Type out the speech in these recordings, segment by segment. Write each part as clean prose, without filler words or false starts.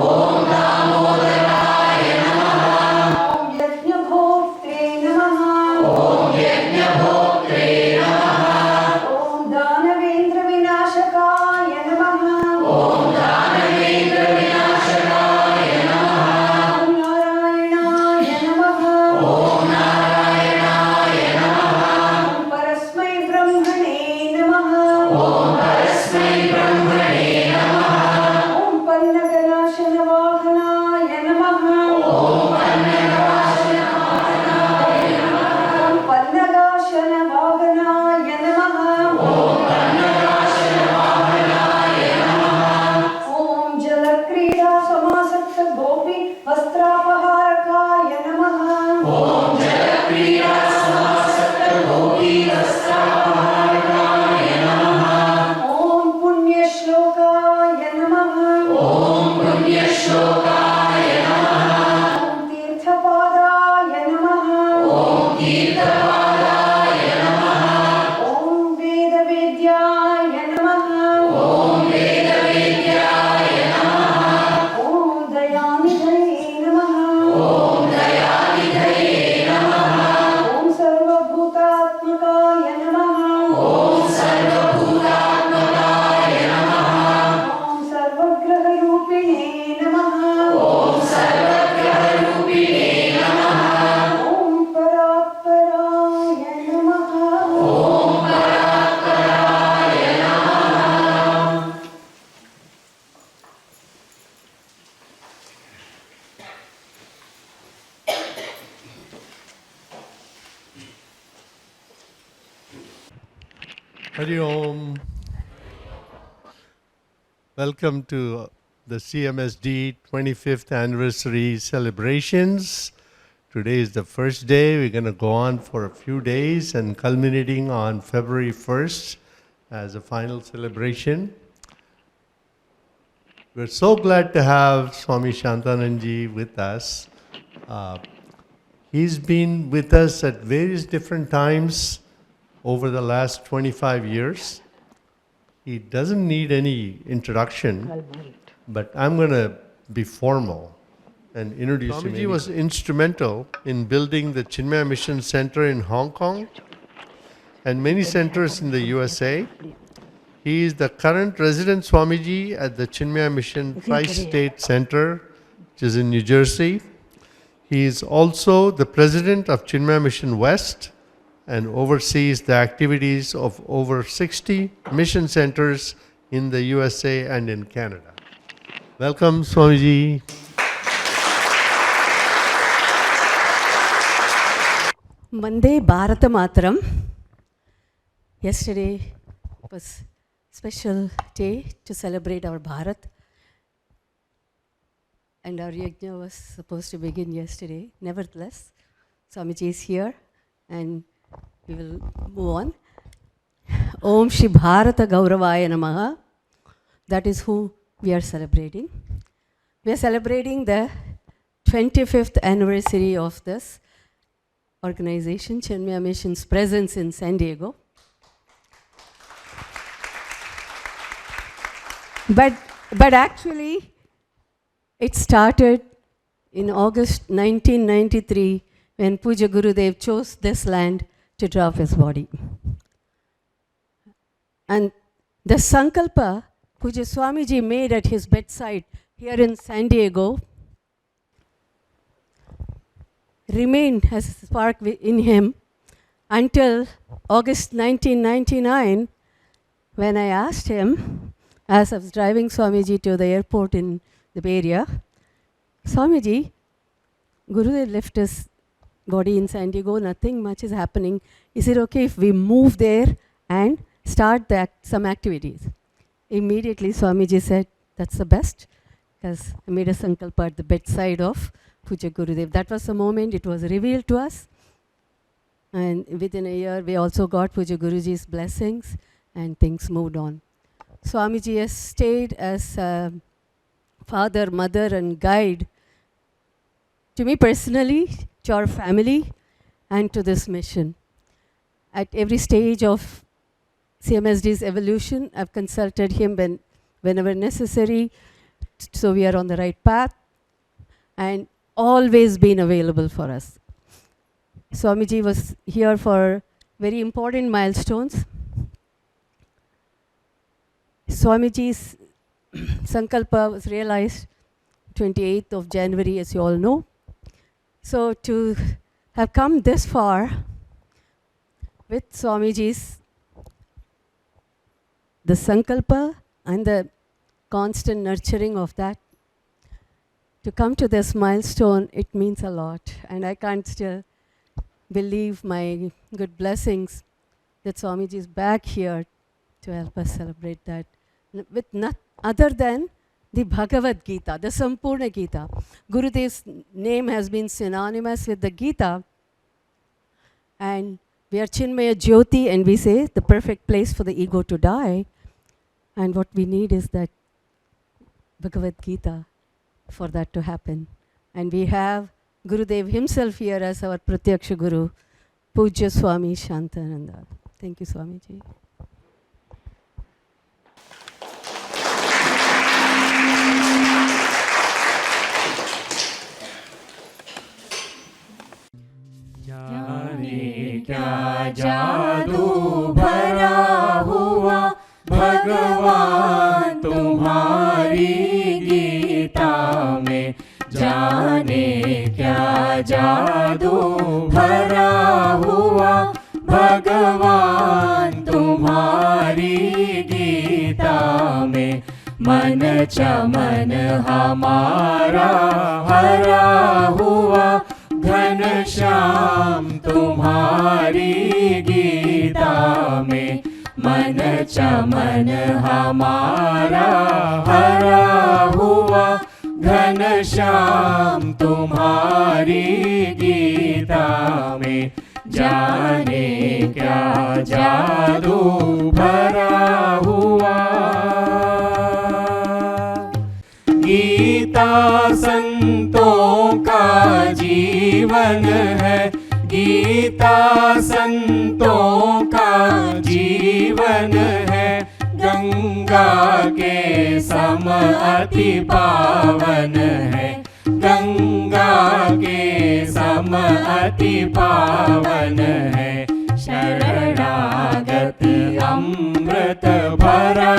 Om Hari Om. Welcome to the CMSD 25th anniversary celebrations. Today is the first day. We're going to go on for a few days and culminating on February 1st as a final celebration. We're so glad to have Swami Shantananji with us. He's been with us at various different times over the last 25 years. He doesn't need any introduction, but I'm going to be formal and introduce him. Swamiji was instrumental in building the Chinmaya Mission Center in Hong Kong and many centers in the USA. He is the current resident Swamiji at the Chinmaya Mission Tri-State Center, which is in New Jersey. He is also the president of Chinmaya Mission West and oversees the activities of over 60 mission centers in the USA and in Canada. Welcome, Swamiji. Monday, Bharata Matram. Yesterday was a special day to celebrate our Bharat. And our yajna was supposed to begin yesterday. Nevertheless, Swamiji is here and we will move on. Om Shri Bharata Gauravaya Namaha. That is who we are celebrating. We are celebrating the 25th anniversary of this organization, Chinmaya Mission's presence in San Diego. But actually, it started in August 1993 when Puja Gurudev chose this land to drop his body. And the sankalpa Puja Swamiji made at his bedside here in San Diego remained as a spark in him until August 1999 when I asked him, as I was driving Swamiji to the airport in the Bay Area, Swamiji, Gurudev left his body in San Diego, nothing much is happening. Is it okay if we move there and start some activities? Immediately Swamiji said, that's the best, because I made a sankalpa at the bedside of Puja Gurudev. That was the moment it was revealed to us. And within a year, we also got Puja Guruji's blessings and things moved on. Swamiji has stayed as a father, mother, and guide to me personally, to our family, and to this mission. At every stage of CMSD's evolution, I've consulted him whenever necessary, so we are on the right path, and always been available for us. Swamiji was here for very important milestones. Swamiji's sankalpa was realized 28th of January, as you all know. So to have come this far with Swamiji's the sankalpa and the constant nurturing of that, to come to this milestone, it means a lot. And I can't still believe my good blessings that Swamiji is back here to help us celebrate that with not other than the Bhagavad Gita, the Sampurna Gita. Gurudev's name has been synonymous with the Gita. And we are Chinmaya Jyoti, and we say the perfect place for the ego to die. And what we need is that Bhagavad Gita for that to happen. And we have Gurudev himself here as our Pratyaksha Guru, Puja Swami Shantananda. Thank you, Swamiji. क्या जादू भरा हुआ भगवान तुम्हारी गीता में, जाने क्या जादू भरा हुआ भगवान तुम्हारी गीता में। मन चमन हमारा हरा हुआ घनश्याम तुम्हारी गीता में। मन चमन हमारा हरा हुआ, घनश्याम तुम्हारी गीता में जाने क्या जादू भरा हुआ। गीता संतों का जीवन है, गीता संतों का जीवन है, गंगा के सम अति पावन है, गंगा के सम अति पावन है। शरणागत अमृत भरा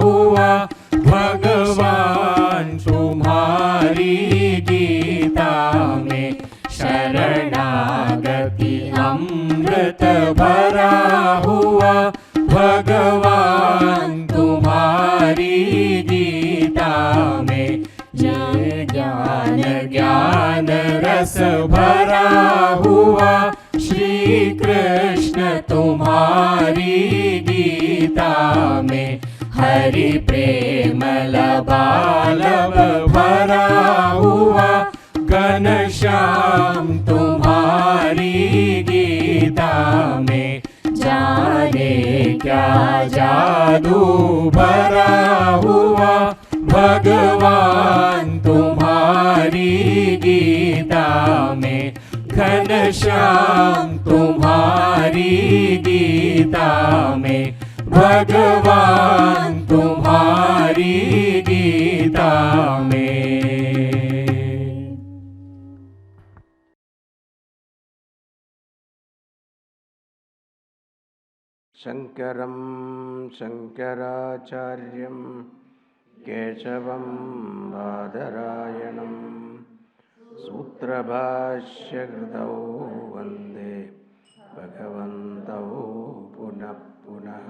हुआ, भगवान तुम्हारी गीता में शरणागति अमृत भरा हुआ, भगवान तुम्हारी गीता में जय ज्ञान ज्ञान रस भरा हुआ, श्री कृष्ण तुम्हारी गीता में हरि प्रेम लबालब भरा हुआ, घनश्याम तुम्हारी गीता में जाने क्या जादू भरा हुआ, भगवान तुम्हारी गीता में घनश्याम तुम्हारी गीता में, भगवान तुम्हारी गीता में। शंकरं शंकराचार्यं केशवं बादरायणं सूत्रभाष्यकृतौ वन्दे भगवन्तौ पुनः पुनः।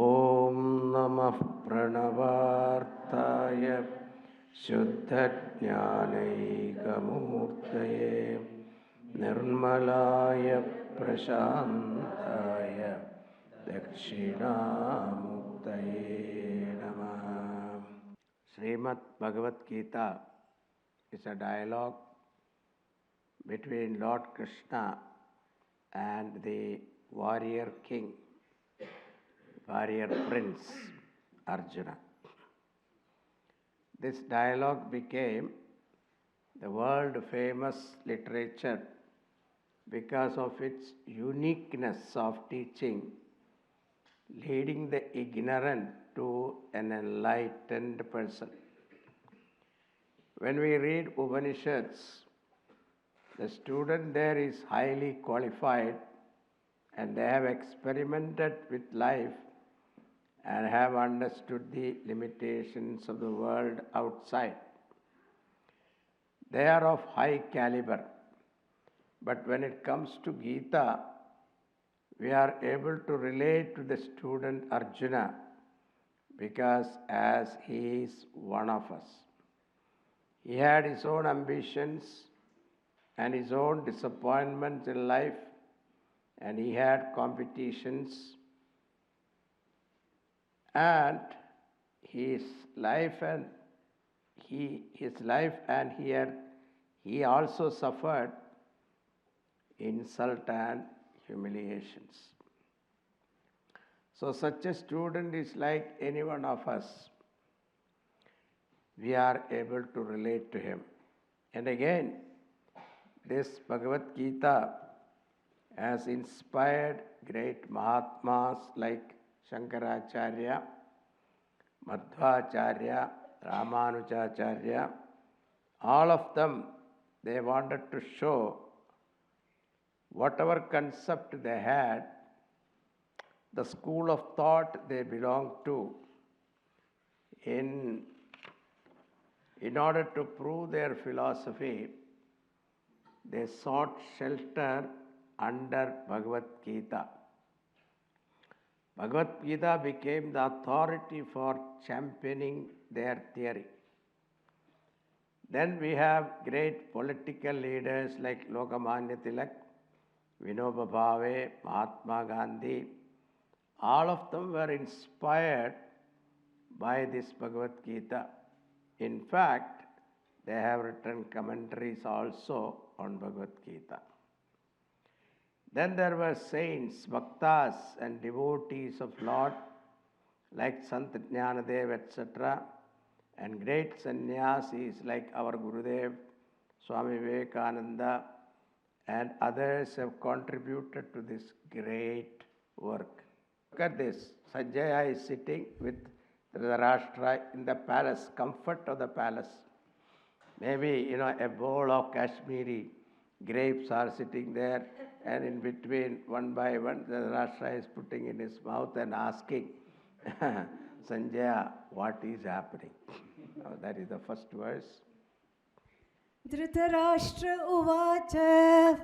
ॐ नमः प्रणवार्ताय शुद्धज्ञानैकमूर्तये निर्मलाय प्रशान्ताय दक्षिणामूर्तये नमः। Srimad Bhagavad Gita is a dialogue between Lord Krishna and the warrior king, warrior prince Arjuna. This dialogue became the world famous literature because of its uniqueness of teaching, leading the ignorant to an enlightened person. When we read Upanishads, the student there is highly qualified and they have experimented with life and have understood the limitations of the world outside. They are of high caliber. But when it comes to Gita, we are able to relate to the student Arjuna because as he is one of us. He had his own ambitions and his own disappointments in life, and he had competitions, and his life and he also suffered insult and humiliations. So such a student is like any one of us. We are able to relate to him. And again, this Bhagavad Gita has inspired great Mahatmas like Shankaracharya, Madhvacharya, Ramanujacharya. All of them, they wanted to show whatever concept they had, the school of thought they belonged to, in order to prove their philosophy, they sought shelter under Bhagavad Gita. Bhagavad Gita became the authority for championing their theory. Then we have great political leaders like Lokmanya Tilak, Vinoba Bhave, Mahatma Gandhi, all of them were inspired by this Bhagavad Gita. In fact, they have written commentaries also on Bhagavad Gita. Then there were saints, bhaktas and devotees of Lord like Sant Jnanadev, etc. and great sannyasis like our Gurudev, Swami Vivekananda, and others have contributed to this great work. Look at this. Sanjaya is sitting with Dhritarashtra in the palace, comfort of the palace. Maybe, a bowl of Kashmiri grapes are sitting there, and in between, one by one, Dhritarashtra is putting in his mouth and asking, Sanjaya, what is happening? Now, that is the first verse. Dhritarashtra uvacha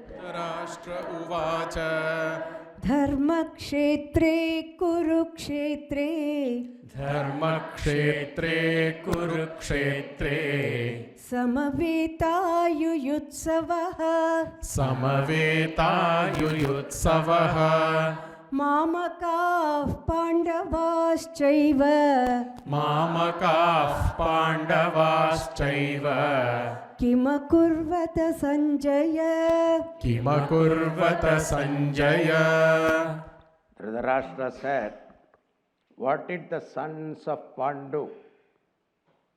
Dhritarashtra uvacha Dharmakshetre Kurukshetre Dharmakshetre Kurukshetre Samavitayuyutsavaha Samavetayuyutsavaha Mamakav Pandavaschaiva Mamakaः Pandavaschaiva Kimakurvata Sanjaya Kimakurvata Sanjaya. Dhritarashtra said, what did the sons of Pandu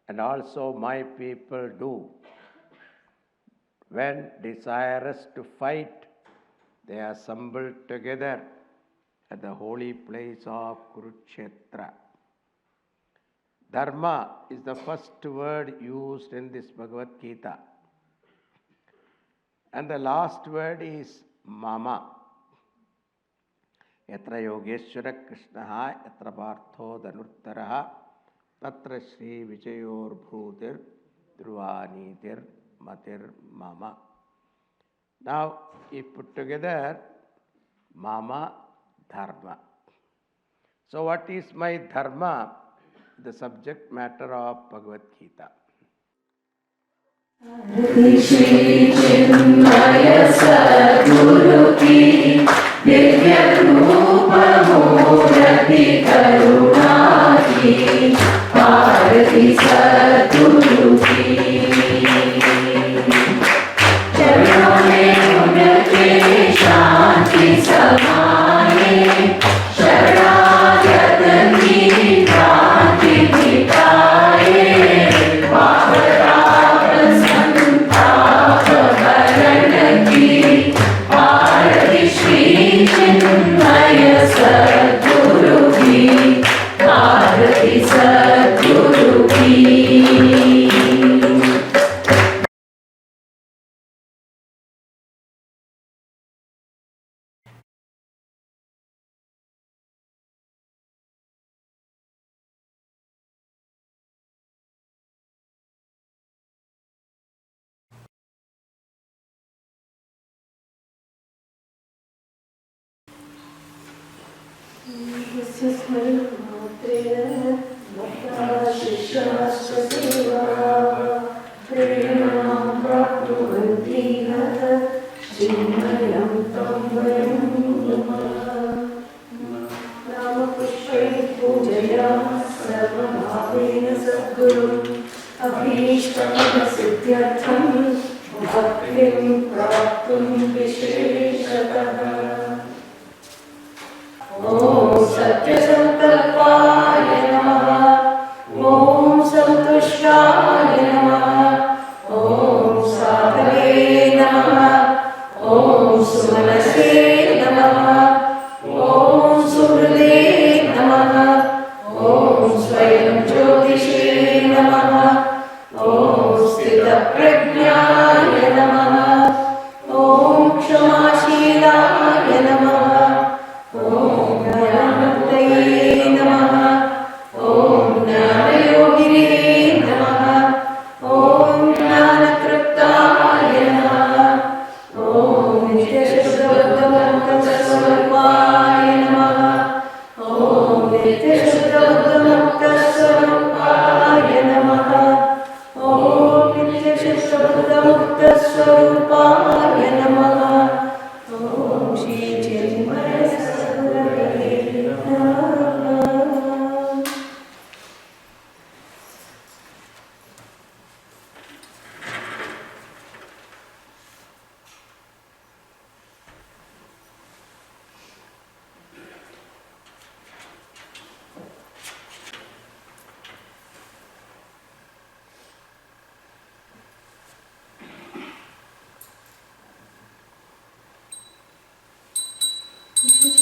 and also my people do when desirous to fight? They assembled together at the holy place of Kurukshetra. Dharma is the first word used in this Bhagavad Gita. And the last word is mama. Yatra yogeshwara krishnaha yatra partho dhanuttaraha tatra shri vijayor bhutir dhruvanitir matir mama. Now, if put together, mama, dharma. So, what is my dharma? The subject matter of Bhagavad Gita. Shri Chinmaya Sadguru ki Divya Rupa Murati Karuna ki Bharati Sadguru ki Charanon mein unke shanti samaye Sharanagata ki bhranti mitaye Shri Chinmaya Sadguru ki Bharati Sadguru ki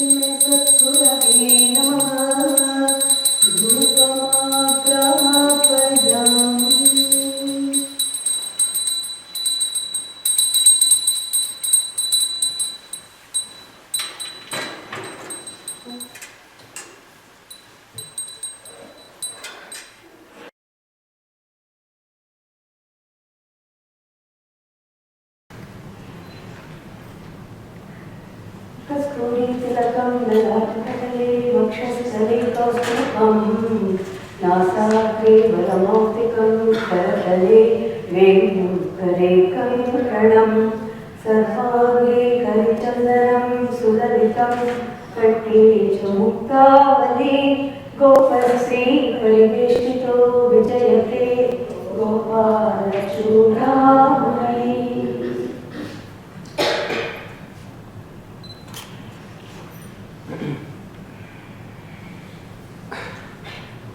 Chinmaya Sadgurave Namaha. Dhupamagrahapayami. कस्तूरीतिलकं ददातु वक्षस्थले कौस्तुभं नासाग्रे वरमौक्तिकं करतले वेणुकरे कंकणं सर्वाङ्गे करिचन्दनं सुललितं कण्ठे च मुक्तावली गोपरसे परिवेष्टितो विजयते गोपालचूडामणि.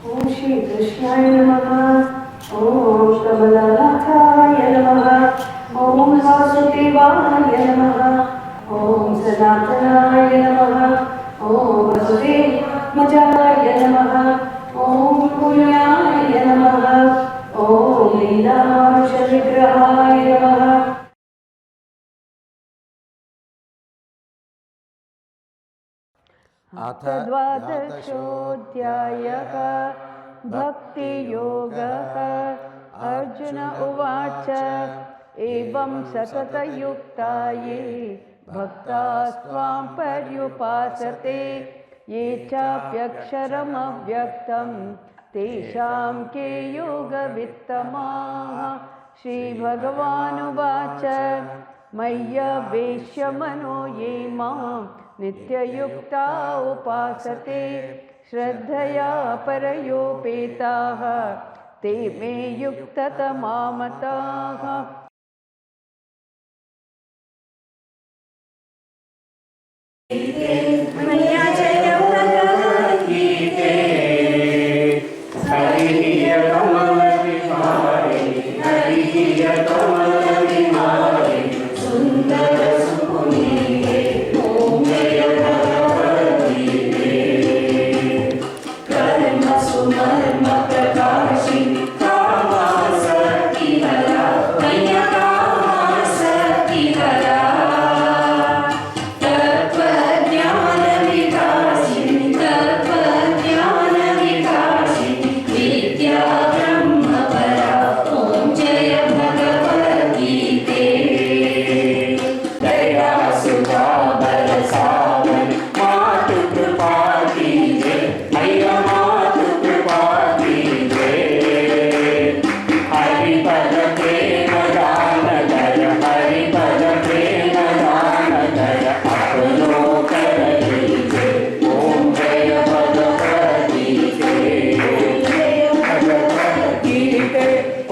Om Shri Krishnaya Namaha. Om Kamalanathaya Namaha. Om Vasudevaya Namaha. Om Sanatanaya Namaha. Om Vasudevaya Namaha. Om Punyaya Namaha. Om Leelamarusha Vigrahaya Namaha. अथ द्वादशोऽध्यायः भक्तियोगः. अर्जुन उवाच एवं सततयुक्ता ये भक्तास्त्वां पर्युपासते ये चाप्यक्षरमव्यक्तं तेषां के योगवित्तमाः. श्रीभगवानुवाच मय्यवेश्य मनो ये मां नित्ययुक्ता उपासते श्रद्धया परयोपेताः ते मे युक्ततमा मताः. मया जय भगवद्गीते हरिः कमलविहारे हरिः कमलविहारे सुन्दर सुपुनीते ॐ जय भगवद्गीते. कर्म सुमर्म प्रकाशिनि कामासक्तिहरा मय्या कामासक्तिहरा तत्त्वज्ञानविकासिनि तत्त्वज्ञानविकासिनि विद्या ब्रह्मपरा ॐ जय भगवद्गीते. दया सुधा बरसावन मातु कृपा कीजे मैया मातु कृपा कीजे. हरिपद प्रेम दान कर हरिपद प्रेम दान कर अपनो कर लीजे ओम जय भगवद्गीते. जय भगवद्गीते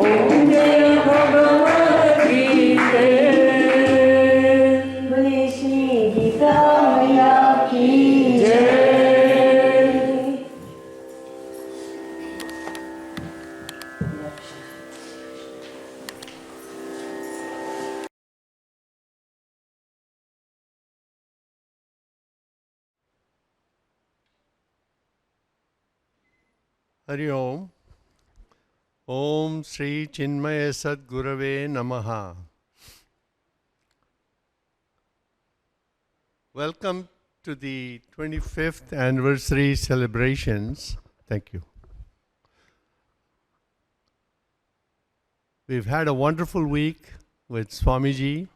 ओम जय भगवद्गीते. बोले श्री गीता मैया की जय. Hari Om. Om Sri Chinmaya Sadgurave Namaha. Welcome to the 25th anniversary celebrations. Thank you. We've had a wonderful week with Swamiji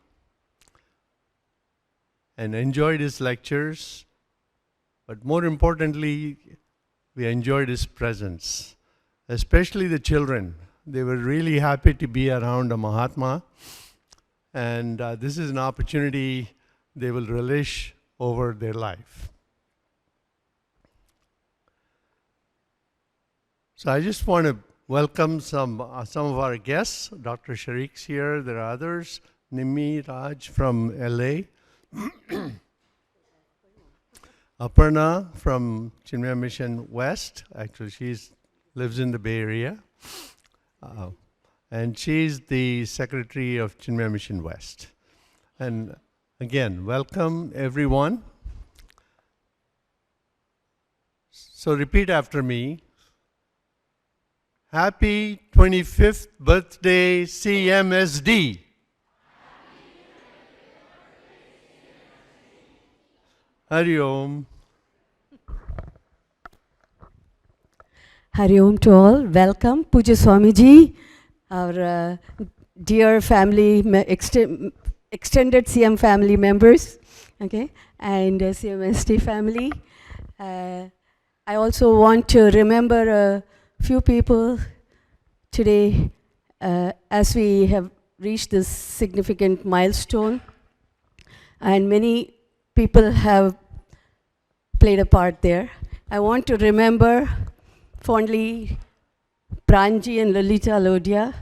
and enjoyed his lectures, but more importantly, we enjoyed his presence, especially the children. They were really happy to be around a Mahatma, and this is an opportunity they will relish over their life. So I just want to welcome some of our guests. Dr. Sharik's here. There are others. Nimi Raj from LA. Aparna from Chinmaya Mission West. Actually, she lives in the Bay Area. And she's the secretary of Chinmaya Mission West. And again, welcome everyone. So repeat after me. Happy 25th birthday, CMSD. Hari Om. Hari Om to all. Welcome, Puja Swamiji, our dear family, extended CM family members, okay, and CMST family. I also want to remember a few people today as we have reached this significant milestone, and many people have played a part there. I want to remember fondly Pranji and Lalita Lodia,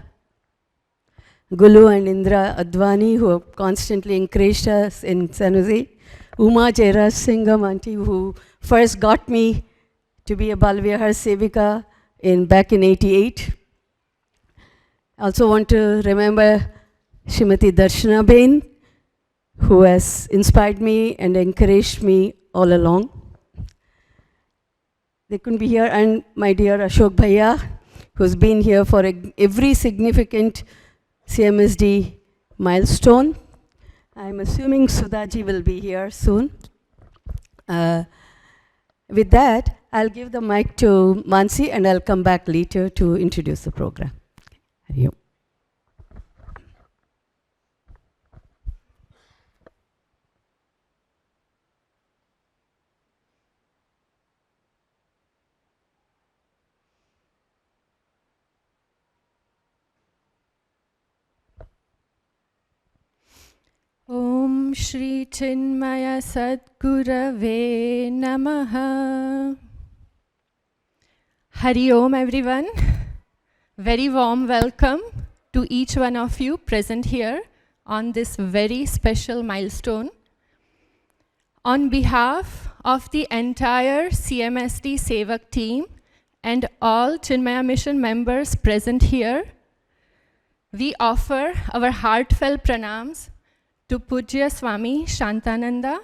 Gulu and Indra Advani, who have constantly encouraged us in San Jose, Uma Jairaj Singham auntie, who first got me to be a Balvihar Sevika back in '88. I also want to remember Shrimati Darshana Bain, who has inspired me and encouraged me all along. They couldn't be here, and my dear Ashok Bhaiya, who's been here for every significant CMSD milestone. I'm assuming Sudhaji will be here soon. With that, I'll give the mic to Mansi, and I'll come back later to introduce the program. Hari Om. Om Shri Chinmaya Sadgurave Namaha. Hari Om, everyone. Very warm welcome to each one of you present here on this very special milestone. On behalf of the entire CMSD Sevak team and all Chinmaya Mission members present here, we offer our heartfelt pranams to Pujya Swami Shantananda,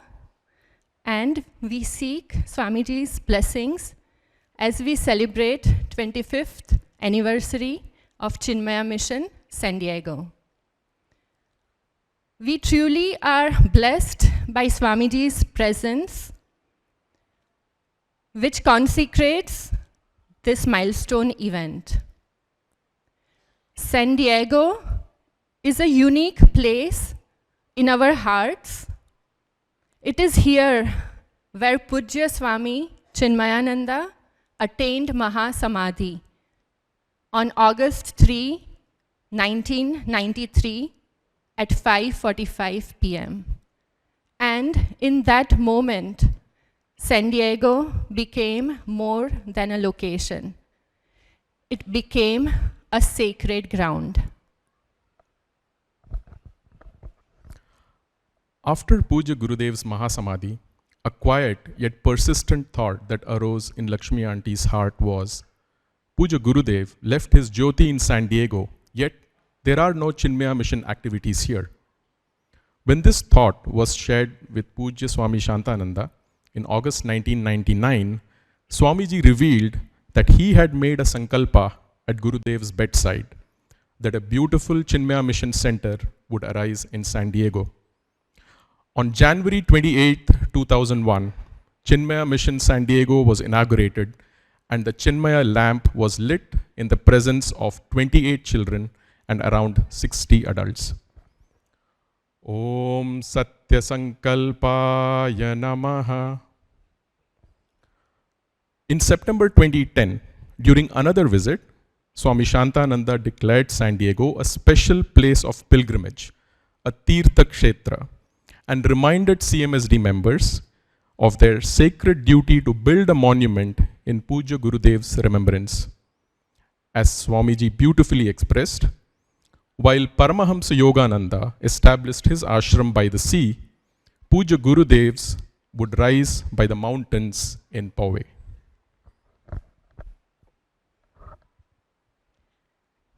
and we seek Swamiji's blessings as we celebrate 25th anniversary of Chinmaya Mission, San Diego. We truly are blessed by Swamiji's presence, which consecrates this milestone event. San Diego is a unique place in our hearts. It is here where Pujya Swami Chinmayananda attained Mahasamadhi on August 3, 1993 at 5:45 p.m. And in that moment, San Diego became more than a location. It became a sacred ground. After Puja Gurudev's Mahasamadhi, a quiet yet persistent thought that arose in Lakshmi Auntie's heart was, Puja Gurudev left his Jyoti in San Diego, yet there are no Chinmaya Mission activities here. When this thought was shared with Pujya Swami Shantananda in August 1999, Swamiji revealed that he had made a sankalpa at Gurudev's bedside, that a beautiful Chinmaya Mission center would arise in San Diego. On January 28, 2001, Chinmaya Mission San Diego was inaugurated, and the Chinmaya lamp was lit in the presence of 28 children and around 60 adults. Om Satya Sankalpaya Namaha. In September 2010, during another visit, Swami Shantananda declared San Diego a special place of pilgrimage, a Tirtha Kshetra, and reminded CMSD members of their sacred duty to build a monument in Puja Gurudev's remembrance. As Swamiji beautifully expressed, while Paramahamsa Yogananda established his ashram by the sea, Puja Gurudev's would rise by the mountains in Poway.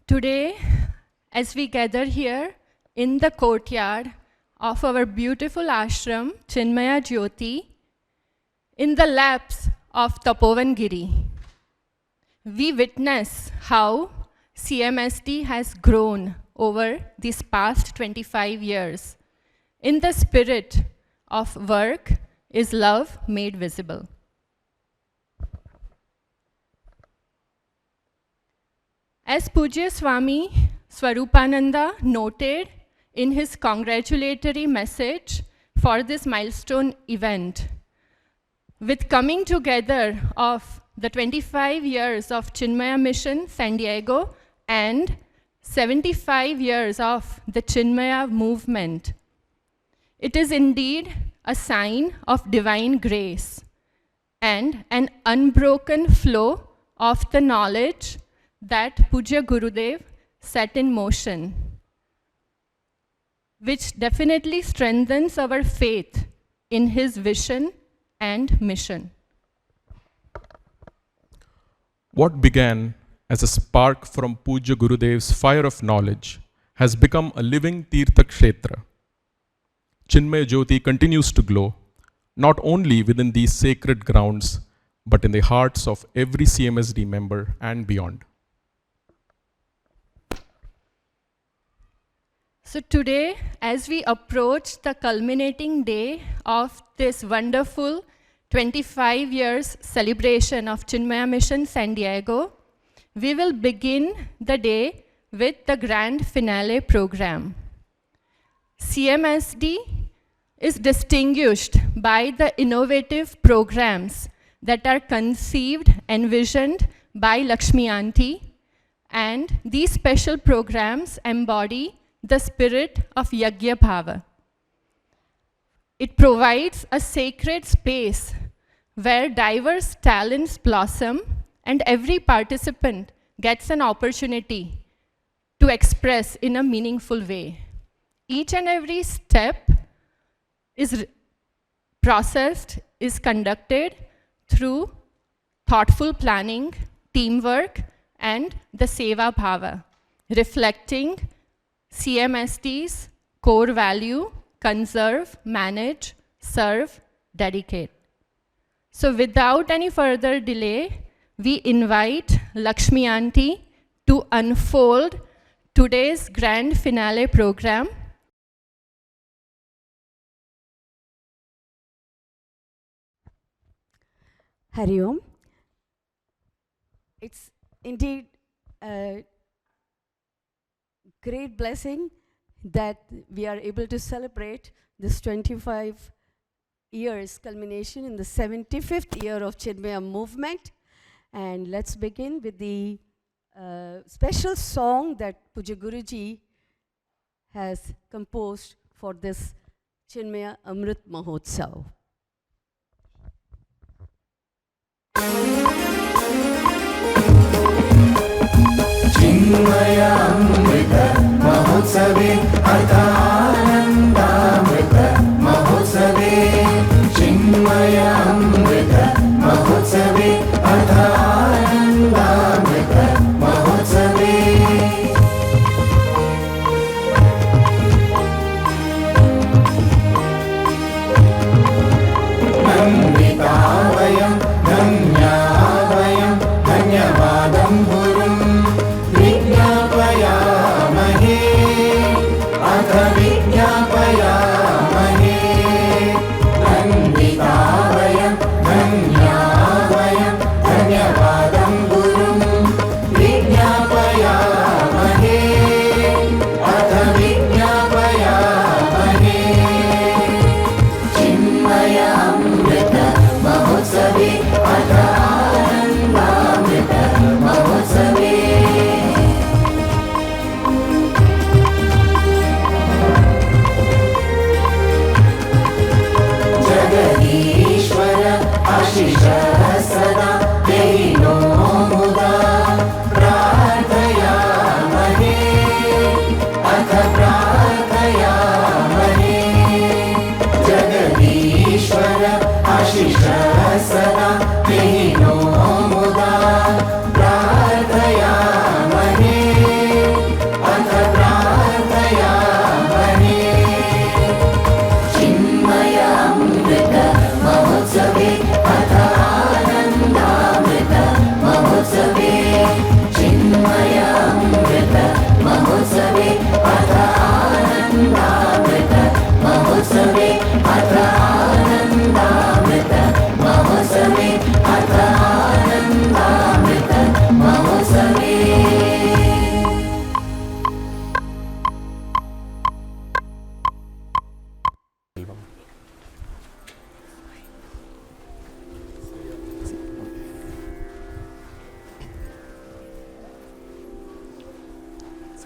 Today, as we gather here in the courtyard of our beautiful ashram, Chinmaya Jyoti, in the laps of Tapovangiri, we witness how CMSD has grown over these past 25 years in the spirit of work is love made visible. As Pujya Swami Swarupananda noted in his congratulatory message for this milestone event, with coming together of the 25 years of Chinmaya Mission San Diego and 75 years of the Chinmaya movement, it is indeed a sign of divine grace and an unbroken flow of the knowledge that Pujya Gurudev set in motion, which definitely strengthens our faith in his vision and mission. What began as a spark from Pujya Gurudev's fire of knowledge has become a living Tirtha Kshetra. Chinmaya Jyoti continues to glow, not only within these sacred grounds, but in the hearts of every CMSD member and beyond. So today, as we approach the culminating day of this wonderful 25 years celebration of Chinmaya Mission San Diego, we will begin the day with the grand finale program. CMSD is distinguished by the innovative programs that are conceived, envisioned by Lakshmi Aunty, and these special programs embody the spirit of Yagya Bhava. It provides a sacred space where diverse talents blossom and every participant gets an opportunity to express in a meaningful way. Each and every step is processed, is conducted through thoughtful planning, teamwork, and the Seva Bhava, reflecting CMSD's core value: conserve, manage, serve, dedicate. So without any further delay, we invite Lakshmi Aunty to unfold today's grand finale program. Hari Om. It's indeed a great blessing that we are able to celebrate this 25 years culmination in the 75th year of Chinmaya movement. And let's begin with the special song that Pujya Guruji has composed for this Chinmaya Amrit Mahotsav. चिन्मय अमृत महोत्सवे अर्थानन्दामृत महोत्सवे चिन्मय अमृत महोत्सवे अर्थानन्दामृत महोत्सवे नन्दिता वयं धन्या वयं धन्यवादं गुरुं विज्ञापयामहे अथ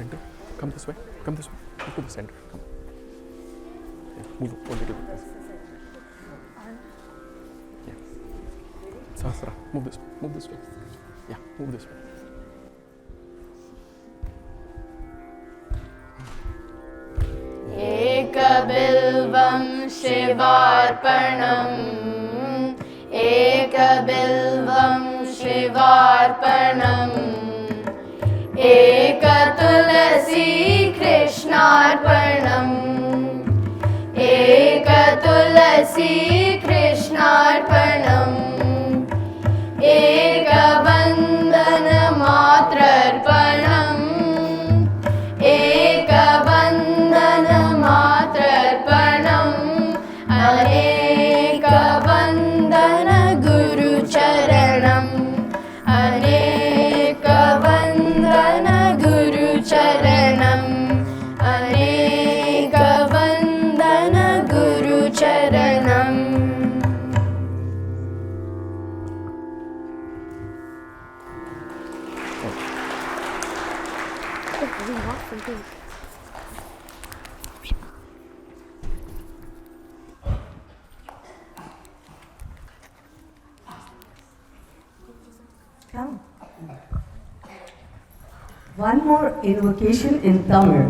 center. Come this way. Come this way. Move to the center. Come. Yeah, move a little bit. Yeah. Sahasra, move this way. Move this way. Yeah, move this way. एकबिल्वं शिवार्पणम् एकबिल्वं शिवार्पणम् एकतुलसी कृष्णार्पणम् एकतुलसी कृष्णार्पणम् एकवन्दनमात्रार्पणम् एकवन्दनमात्रार्पणम् अनेकवन्दन गुरुचरणम् अनेकवन्दन गुरुचरणम् अनेकवन्दन गुरुचरणम् Come. One more invocation in Tamil.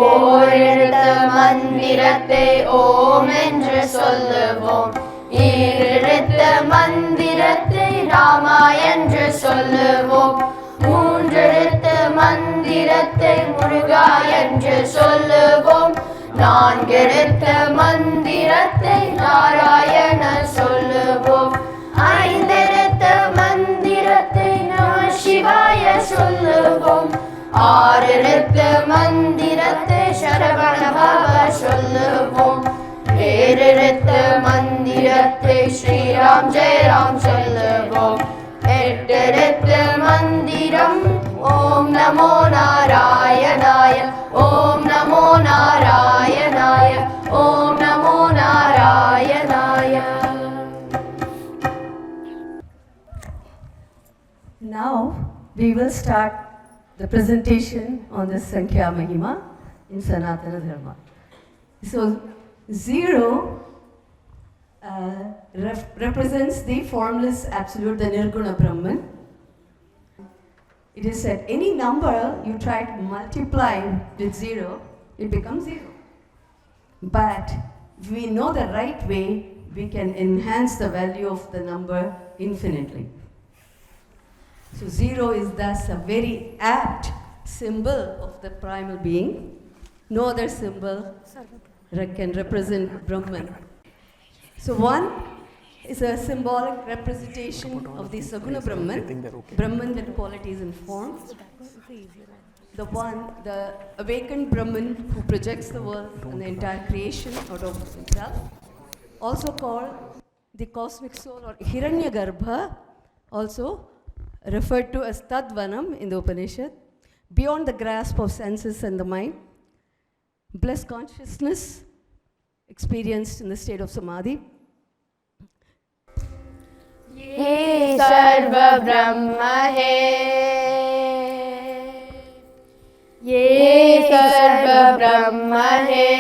ஓரெழுத்த மந்திரத்தை ஓம் என்று சொல்லுவோம் ஈரெழுத்த மந்திரத்தை ராமா என்று சொல்லுவோம் மூன்றெழுத்த மந்திரத்தை முருகா என்று சொல்லுவோம் நான்கெழுத்த மந்திரத்தை நாராயண சொல்லுவோம் ஐந்தெழுத்த மந்திரத்தை நம சிவாய சொல்லுவோம் ஆறெழுத்த மந்திரத்தை சரவண பவ சொல்லுவோம் ஏழெழுத்த மந்திரத்தை ஸ்ரீராம் ஜெயராம் சொல்லுவோம் எட்டெழுத்த மந்திரம் ஓம் நமோ நாராயணாய ஓம் நமோ நாராயணாய ஓம் நமோ நாராயணாய. Now we will start the presentation on the Sankhya Mahima in Sanatana Dharma. So, 0 represents the formless absolute, the Nirguna Brahman. It is said any number you try to multiply with 0, it becomes 0. But if we know the right way, we can enhance the value of the number infinitely. So 0 is thus a very apt symbol of the primal being. No other symbol can represent Brahman. So 1 is a symbolic representation of the Saguna Brahman, Brahman with qualities and forms. The one, the awakened Brahman who projects the world and the entire creation out of himself, also called the cosmic soul or Hiranyagarbha, also referred to as Tadvanam in the Upanishad, beyond the grasp of senses and the mind, blessed consciousness experienced in the state of Samadhi. ये सर्व ब्रह्म है ये सर्व ब्रह्म है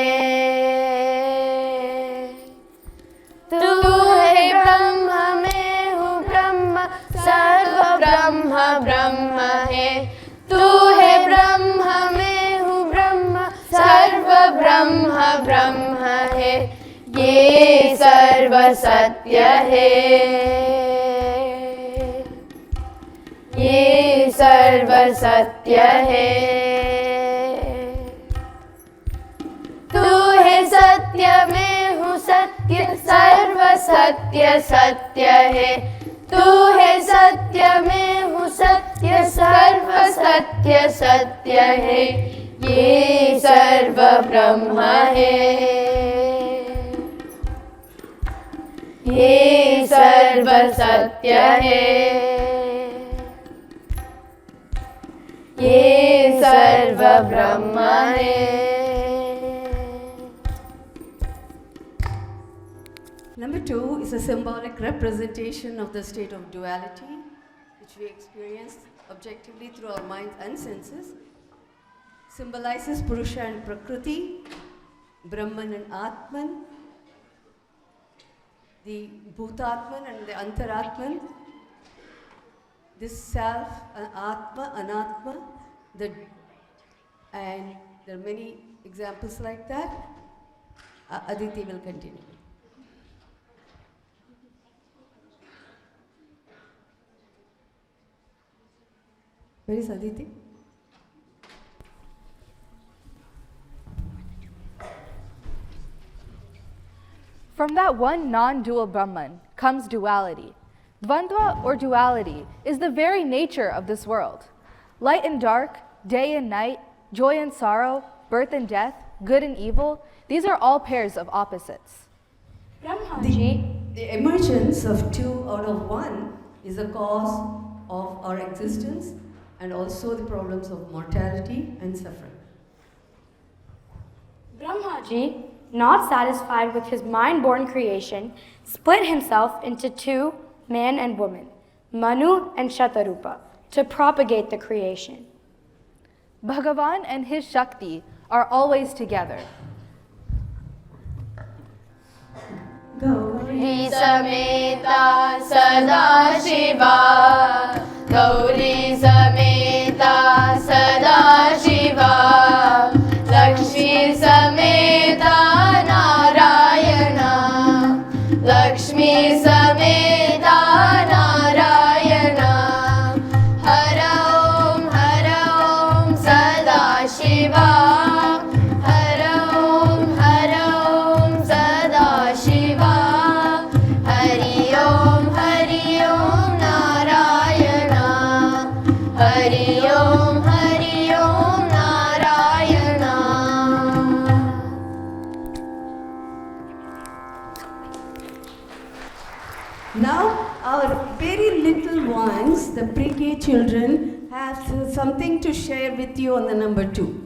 तू है ब्रह्म मैं हूँ ब्रह्म सर्व ब्रह्म ब्रह्म है तू है ब्रह्म मैं हूँ ब्रह्म सर्व ब्रह्म ब्रह्म है ये सर्व सत्य है ये सर्व सत्य है तू है सत्य मैं हूँ सत्य सर्व सत्य सत्य है तू है सत्य मैं हूँ सत्य सर्व सत्य सत्य है ये सर्व ब्रह्म है ये सर्व सत्य है ये सर्वब्रह्मणे. Number 2 is a symbolic representation of the state of duality, which we experience objectively through our minds and senses. Symbolizes Purusha and Prakriti, Brahman and Atman, the Bhutatman and the Antaratman, this self, Atma, Anatma, and there are many examples like that. Aditi will continue. Where is Aditi? From that one non-dual Brahman comes duality. Dvandva or duality is the very nature of this world. Light and dark, day and night, joy and sorrow, birth and death, good and evil, these are all pairs of opposites. The emergence of two out of one is the cause of our existence and also the problems of mortality and suffering. Brahmaji, not satisfied with his mind-born creation, split himself into two, man and woman, Manu and Shatarupa, to propagate the creation. Bhagavan and his Shakti are always together. Gauri Sameta Sada Shiva, Gauri Sameta Sada Shiva, Lakshmi Sameta Narayana, Lakshmi Sameta Narayana, Hara Om Sada Shiva, Hara Om Sada Shiva, Hari Om Narayana, Hari Om Narayana. Now, our very little ones, the pre-K children, have something to share with you on the number 2.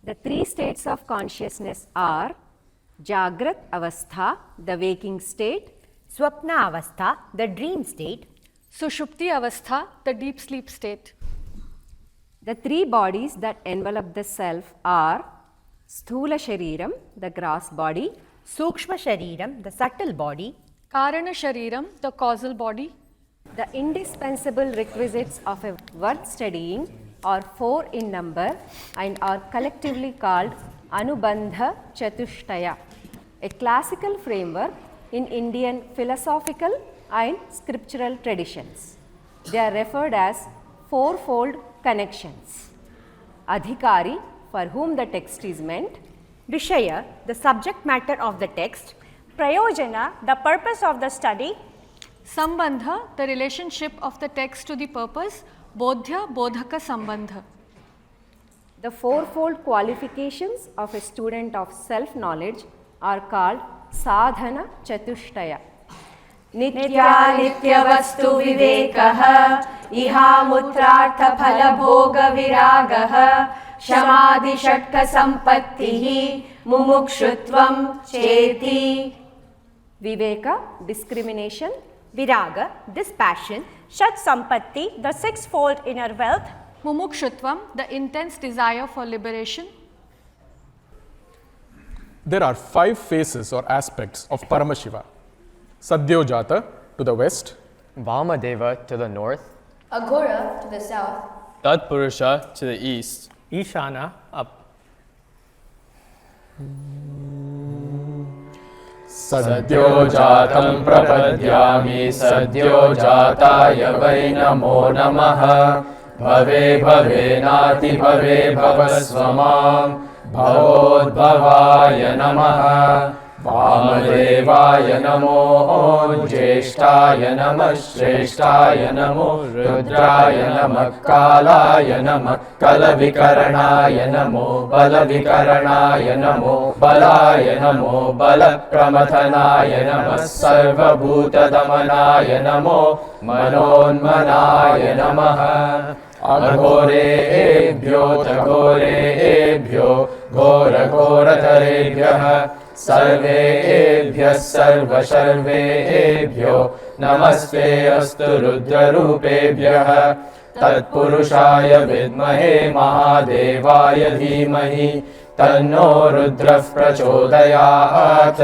The 3 states of consciousness are Jagrat Avastha, the waking state, Swapna Avastha, the dream state, Sushupti Avastha, the deep sleep state. The 3 bodies that envelop the self are Sthula Shariram, the gross body, Sukshma Shariram, the subtle body, Karana Shariram, the causal body. The indispensable requisites of a worth studying are 4 in number and are collectively called Anubandha Chatushtaya, a classical framework in Indian philosophical and scriptural traditions. They are referred as fourfold connections. Adhikari, for whom the text is meant, Vishaya, the subject matter of the text, Prayojana, the purpose of the study, Sambandha, the relationship of the text to the purpose, Bodhya, Bodhaka, Sambandha. The fourfold qualifications of a student of self-knowledge are called Sadhana Chatushtaya. Nitya Nitya Vastu Vivekah, Iha Mutrartha Phala Bhoga Viragah, Shamadhi Shatka Sampattihi, Mumukshutvam Cheti. Viveka, discrimination. Viraga, dispassion. Shat Sampatti, the sixfold inner wealth. Mumukshutvam, the intense desire for liberation. There are 5 faces or aspects of Paramashiva. Sadyojata to the west, Vamadeva to the north, Aghora to the south, Tatpurusha to the east, Ishana up. Sadyojatam prapadyami sadyojataya vai namo namaha bhave bhave nati bhave bhavasvamam bhavodbhavaya namaha Vamadevaya namo Jyeshtaya namah Shrestaya namo Rudraya namah Kalaya namah Kalavikarnaya namo Balavikarnaya namo Balaya namo Balapramathanaya namah Sarvabhutadamanaya namo Manonmanaya namah Aghorebhyo Taghorebhyo Ghora Ghoratarebhyah Sarvebhyah Sarvasharvebhyo Namaste Astu Rudrarupebhyah Tatpurushaya Vidmahe Mahadevaya Dhimahi Tanno Rudrah Prachodayat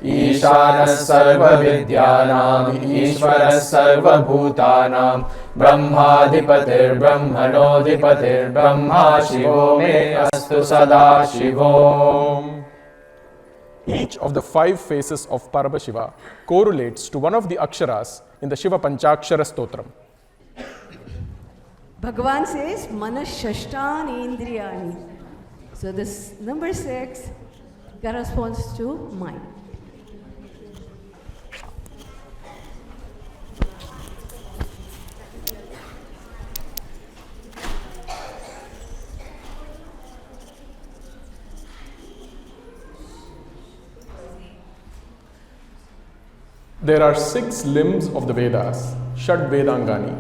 Ishanas Sarvavidyanam Ishvaras Sarvabhutanam Brahmadipatir Brahmanodipatir Brahma Shivo Me Astu Sada Shivo. Each of the 5 faces of Paramashiva correlates to one of the aksharas in the Shiva Panchakshara Stotram. Bhagavan says, Manashashtani Indriyani. So this number 6 corresponds to mind. There are 6 limbs of the Vedas, Shad Vedangani,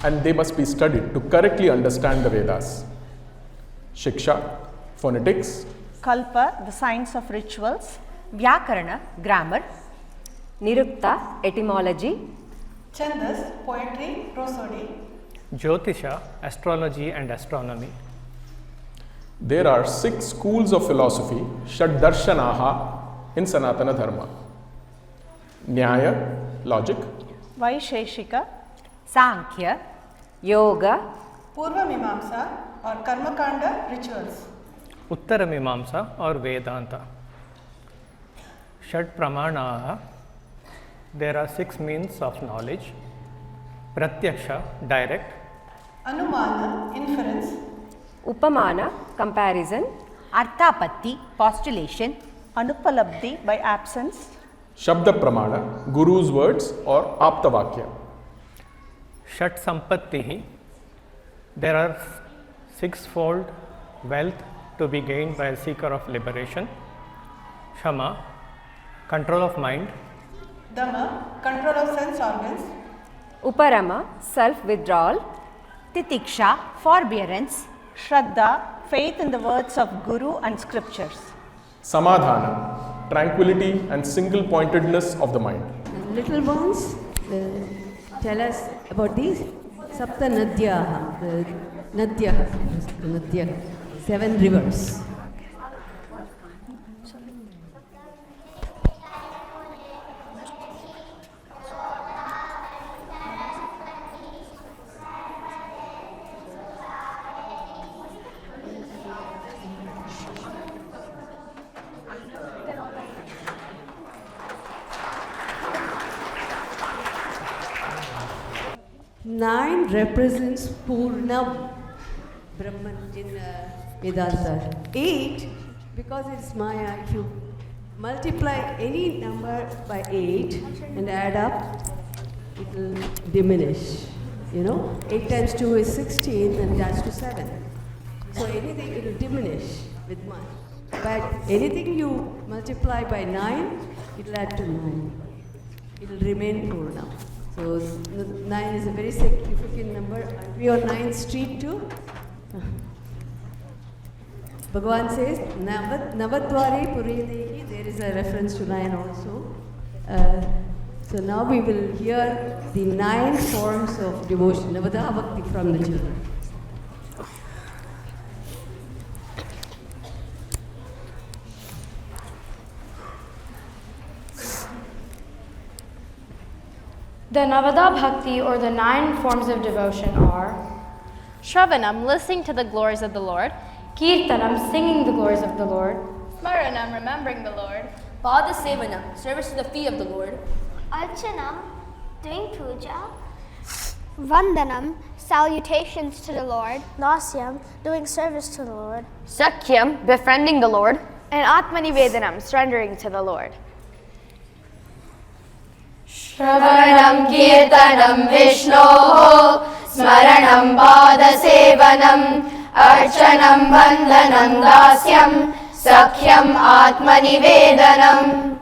and they must be studied to correctly understand the Vedas. Shiksha, phonetics. Kalpa, the science of rituals. Vyakarana, grammar. Nirukta, etymology. Chandas, poetry, prosody. Jyotisha, astrology and astronomy. There are 6 schools of philosophy, Shad Darshanaha, in Sanatana Dharma. Nyaya, logic. Vaisheshika. Sankhya, yoga. Purva Mimamsa or Karmakanda, rituals. Uttara Mimamsa or Vedanta. Shad Pramanaha, there are 6 means of knowledge. Pratyaksha, direct. Anumana, inference. Upamana, comparison. Arthapatti, postulation. Anupalabdhi, by absence. Shabda Pramana, Guru's words or Aptavakya. Shat Sampattihi, there are 6-fold wealth to be gained by a seeker of liberation. Shama, control of mind. Dhamma, control of sense organs. Uparama, self-withdrawal. Titiksha, forbearance. Shraddha, faith in the words of Guru and scriptures. Samadhana, tranquility and single-pointedness of the mind. Little ones, tell us about these Sapta Nadyaha, the Nadya, 7 rivers. Nine represents Purnam, Brahman in Vedanta. 8, because it's Maya, if you multiply any number by 8 and add up, it will diminish. 8 times 2 is 16 and that's to 7. So anything, it will diminish with 1. But anything you multiply by 9, it will add to 9. It will remain Purnam. So 9 is a very significant number. Are we on 9th street too? Bhagavan says, Navadware Puridehi, there is a reference to 9 also. So now we will hear the 9 forms of devotion, Navada Bhakti from the children. The Navada Bhakti, or the 9 forms of devotion, are Shravanam, listening to the glories of the Lord. Kirtanam, singing the glories of the Lord. Smaranam, remembering the Lord. Padasevanam, service to the feet of the Lord. Archanam, doing puja. Vandanam, salutations to the Lord. Nasyam, doing service to the Lord. Sakyam, befriending the Lord. And Atmanivedanam, surrendering to the Lord. Shravanam Kirtanam Vishnoho Smaranam Padasevanam Archanam Vandanam Dasyam Sakyam Atmanivedanam.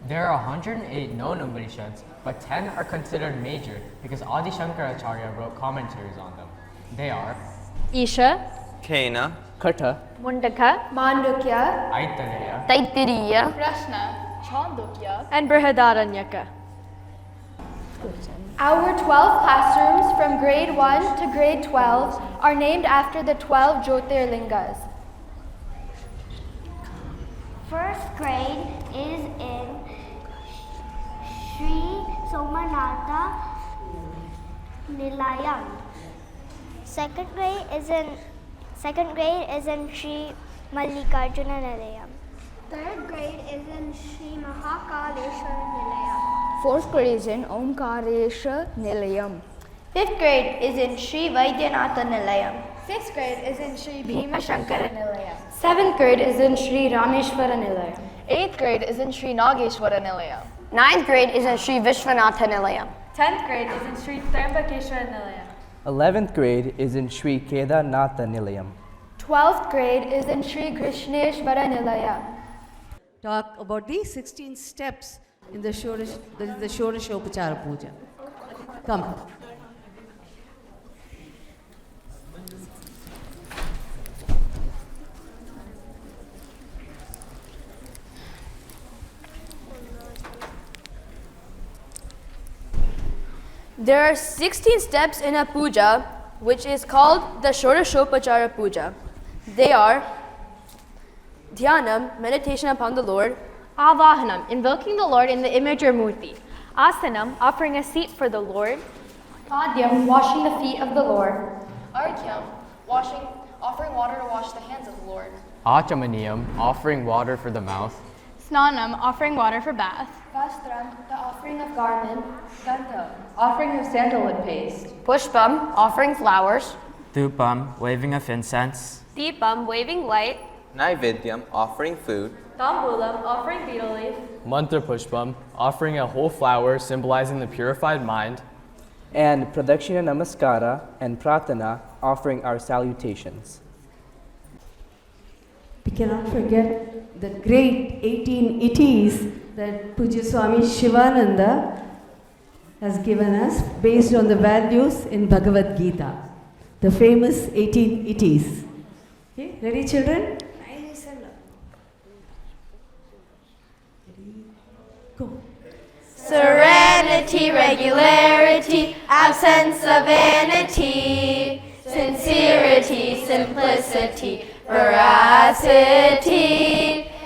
There are 108 known Upanishads, but 10 are considered major because Adi Shankaracharya wrote commentaries on them. They are Isha, Kena, Kata, Mundaka, Mandukya, Aitareya, Taittiriya, Prashna, Chandogya, and Brihadaranyaka. Our 12 classrooms from grade 1 to grade 12 are named after the 12 Jyotirlingas. First grade is in Sri Somanatha Nilayam. Second grade is in Sri Mallikarjuna Nilayam. Third grade is in Sri Mahakaleshwar Nilayam. Fourth grade is in Omkaresha Nilayam. Fifth grade is in Sri Vaidyanatha Nilayam. Sixth grade is in Sri Bhima Shankara Nilayam. 7th grade is in Sri Rameshwara Nilayam. 8th grade is in Sri Nageshwara Nilayam. 9th grade is in Sri Vishwanatha Nilayam. 10th grade is in Sri Trimbakeshwara Nilayam. 11th grade is in Sri Kedarnatha Nilayam. 12th grade is in Sri Krishneshwara Nilayam. Talk about the 16 steps in the Shodashopachara Puja. Come. There are 16 steps in a puja, which is called the Shodashopachara Puja. They are Dhyanam, meditation upon the Lord. Avahanam, invoking the Lord in the image or murti. Asanam, offering a seat for the Lord. Padyam, washing the feet of the Lord. Arghyam, offering water to wash the hands of the Lord. Achamaniyam, offering water for the mouth. Snanam, offering water for bath. Vastram, the offering of garment. Gandha, offering of sandalwood paste. Pushpam, offering flowers. Thupam, waving of incense. Deepam, waving light. Naivedyam, offering food. Tambulam, offering betel leaf. Mantra Pushpam, offering a whole flower symbolizing the purified mind. And Pradakshina Namaskara and Pratana, offering our salutations. We cannot forget the great 18 itties that Pujya Swami Shivananda has given us based on the values in Bhagavad Gita. The famous 18 itties. Okay, ready children? Go. Serenity, regularity, absence of vanity, sincerity, simplicity, veracity,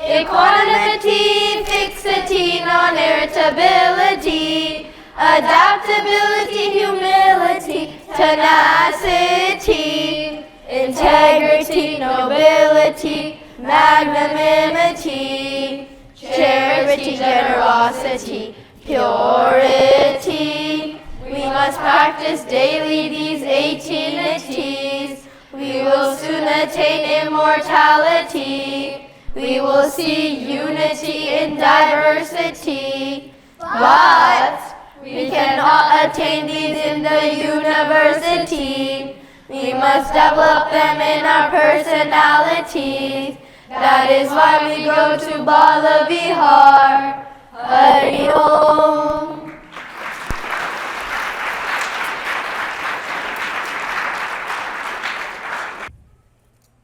equanimity, fixity, non-irritability, adaptability, humility, tenacity, integrity, nobility, magnanimity, charity, generosity, purity. We must practice daily these 18 itties. We will soon attain immortality. We will see unity in diversity. But we cannot attain these in the university. We must develop them in our personalities. That is why we go to Bala Vihar. Hari Om.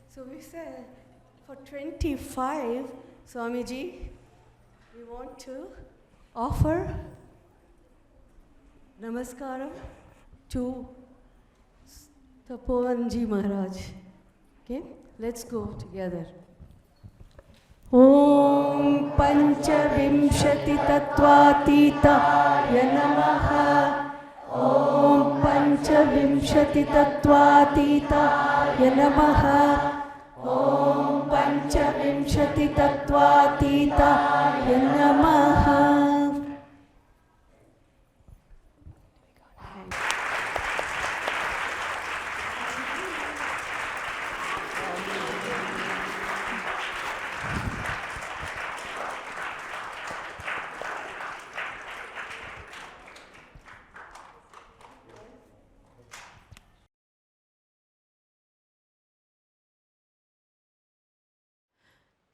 So we said for 25, Swamiji We want to offer namaskaram to Tapovanji Maharaj. Okay, let's go together. Om Panchavimshati Tattvatitaya Namaha. Om Panchavimshati Tattvatitaya Namaha. Om Panchavimshati Tattvatitaya Namaha.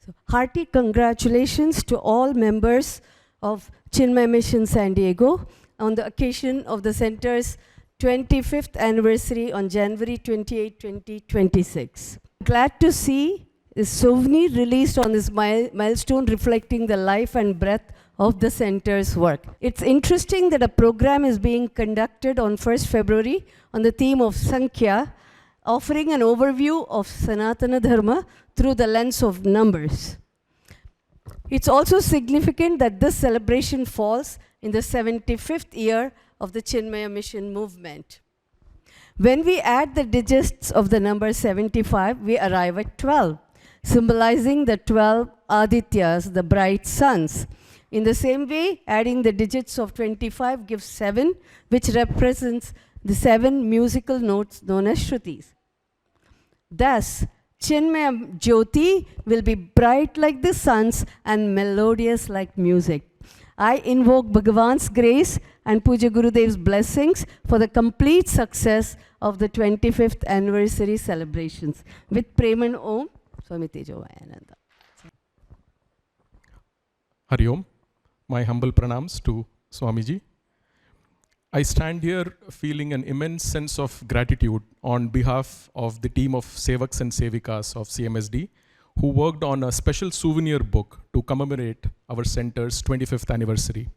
So, hearty congratulations to all members of Chinmaya Mission San Diego on the occasion of the center's 25th anniversary on January 28, 2026. Glad to see a souvenir released on this milestone reflecting the life and breadth of the center's work. It's interesting that a program is being conducted on 1st February on the theme of Sankhya, offering an overview of Sanatana Dharma through the lens of numbers. It's also significant that this celebration falls in the 75th year of the Chinmaya Mission movement. When we add the digits of the number 75, we arrive at 12, symbolizing the 12 Adityas, the bright suns. In the same way, adding the digits of 25 gives 7, which represents the 7 musical notes known as Shrutis. Thus, Chinmaya Jyoti will be bright like the suns and melodious like music. I invoke Bhagavan's grace and Puja Gurudev's blessings for the complete success of the 25th anniversary celebrations. With Preman Om, Swami Tejo Vayananda. Hari Om, my humble pranams to Swamiji. I stand here feeling an immense sense of gratitude on behalf of the team of Sevaks and Sevikas of CMSD who worked on a special souvenir book to commemorate our center's 25th anniversary.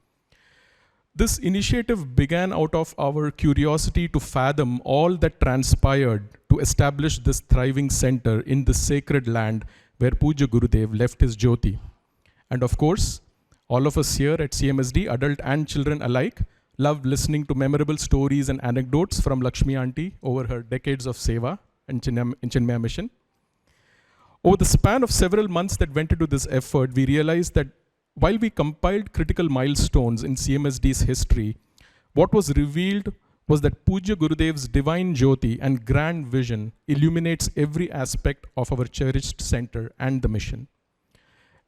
This initiative began out of our curiosity to fathom all that transpired to establish this thriving center in the sacred land where Puja Gurudev left his Jyoti. And of course, all of us here at CMSD, adult and children alike, loved listening to memorable stories and anecdotes from Lakshmi Aunty over her decades of seva in Chinmaya Mission. Over the span of several months that went into this effort, we realized that while we compiled critical milestones in CMSD's history, what was revealed was that Puja Gurudev's divine Jyoti and grand vision illuminates every aspect of our cherished center and the mission.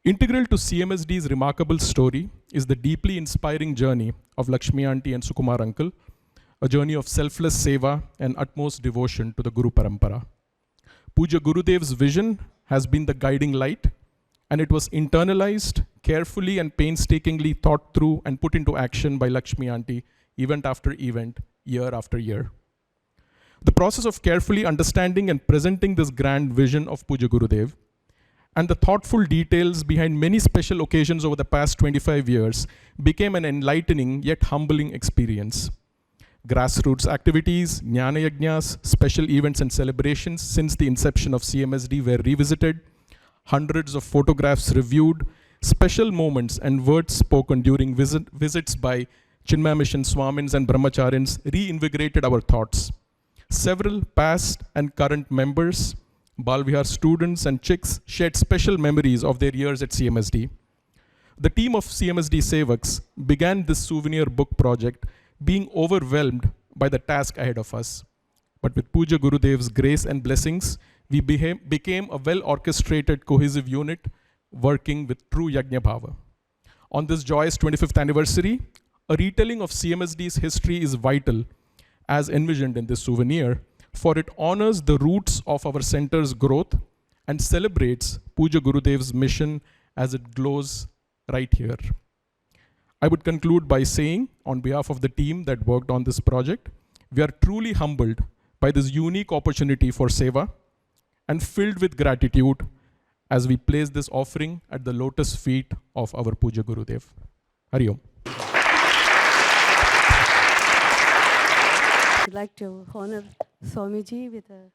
Integral to CMSD's remarkable story is the deeply inspiring journey of Lakshmi Aunty and Sukumar Uncle, a journey of selfless seva and utmost devotion to the Guru Parampara. Puja Gurudev's vision has been the guiding light, and it was internalized, carefully and painstakingly thought through and put into action by Lakshmi Aunty event after event, year after year. The process of carefully understanding and presenting this grand vision of Puja Gurudev and the thoughtful details behind many special occasions over the past 25 years became an enlightening yet humbling experience. Grassroots activities, Jnana Yajnas, special events and celebrations since the inception of CMSD were revisited, hundreds of photographs reviewed, special moments and words spoken during visits by Chinmaya Mission Swamins and Brahmacharins reinvigorated our thoughts. Several past and current members, Balvihar students and chicks shared special memories of their years at CMSD. The team of CMSD Sevaks began this souvenir book project being overwhelmed by the task ahead of us. But with Puja Gurudev's grace and blessings, we became a well-orchestrated, cohesive unit working with true Yajna Bhava. On this joyous 25th anniversary, a retelling of CMSD's history is vital, as envisioned in this souvenir, for it honors the roots of our center's growth and celebrates Puja Gurudev's mission as it glows right here. I would conclude by saying, on behalf of the team that worked on this project, we are truly humbled by this unique opportunity for seva and filled with gratitude as we place this offering at the lotus feet of our Puja Gurudev. Hari Om. I'd like to honor Swamiji with a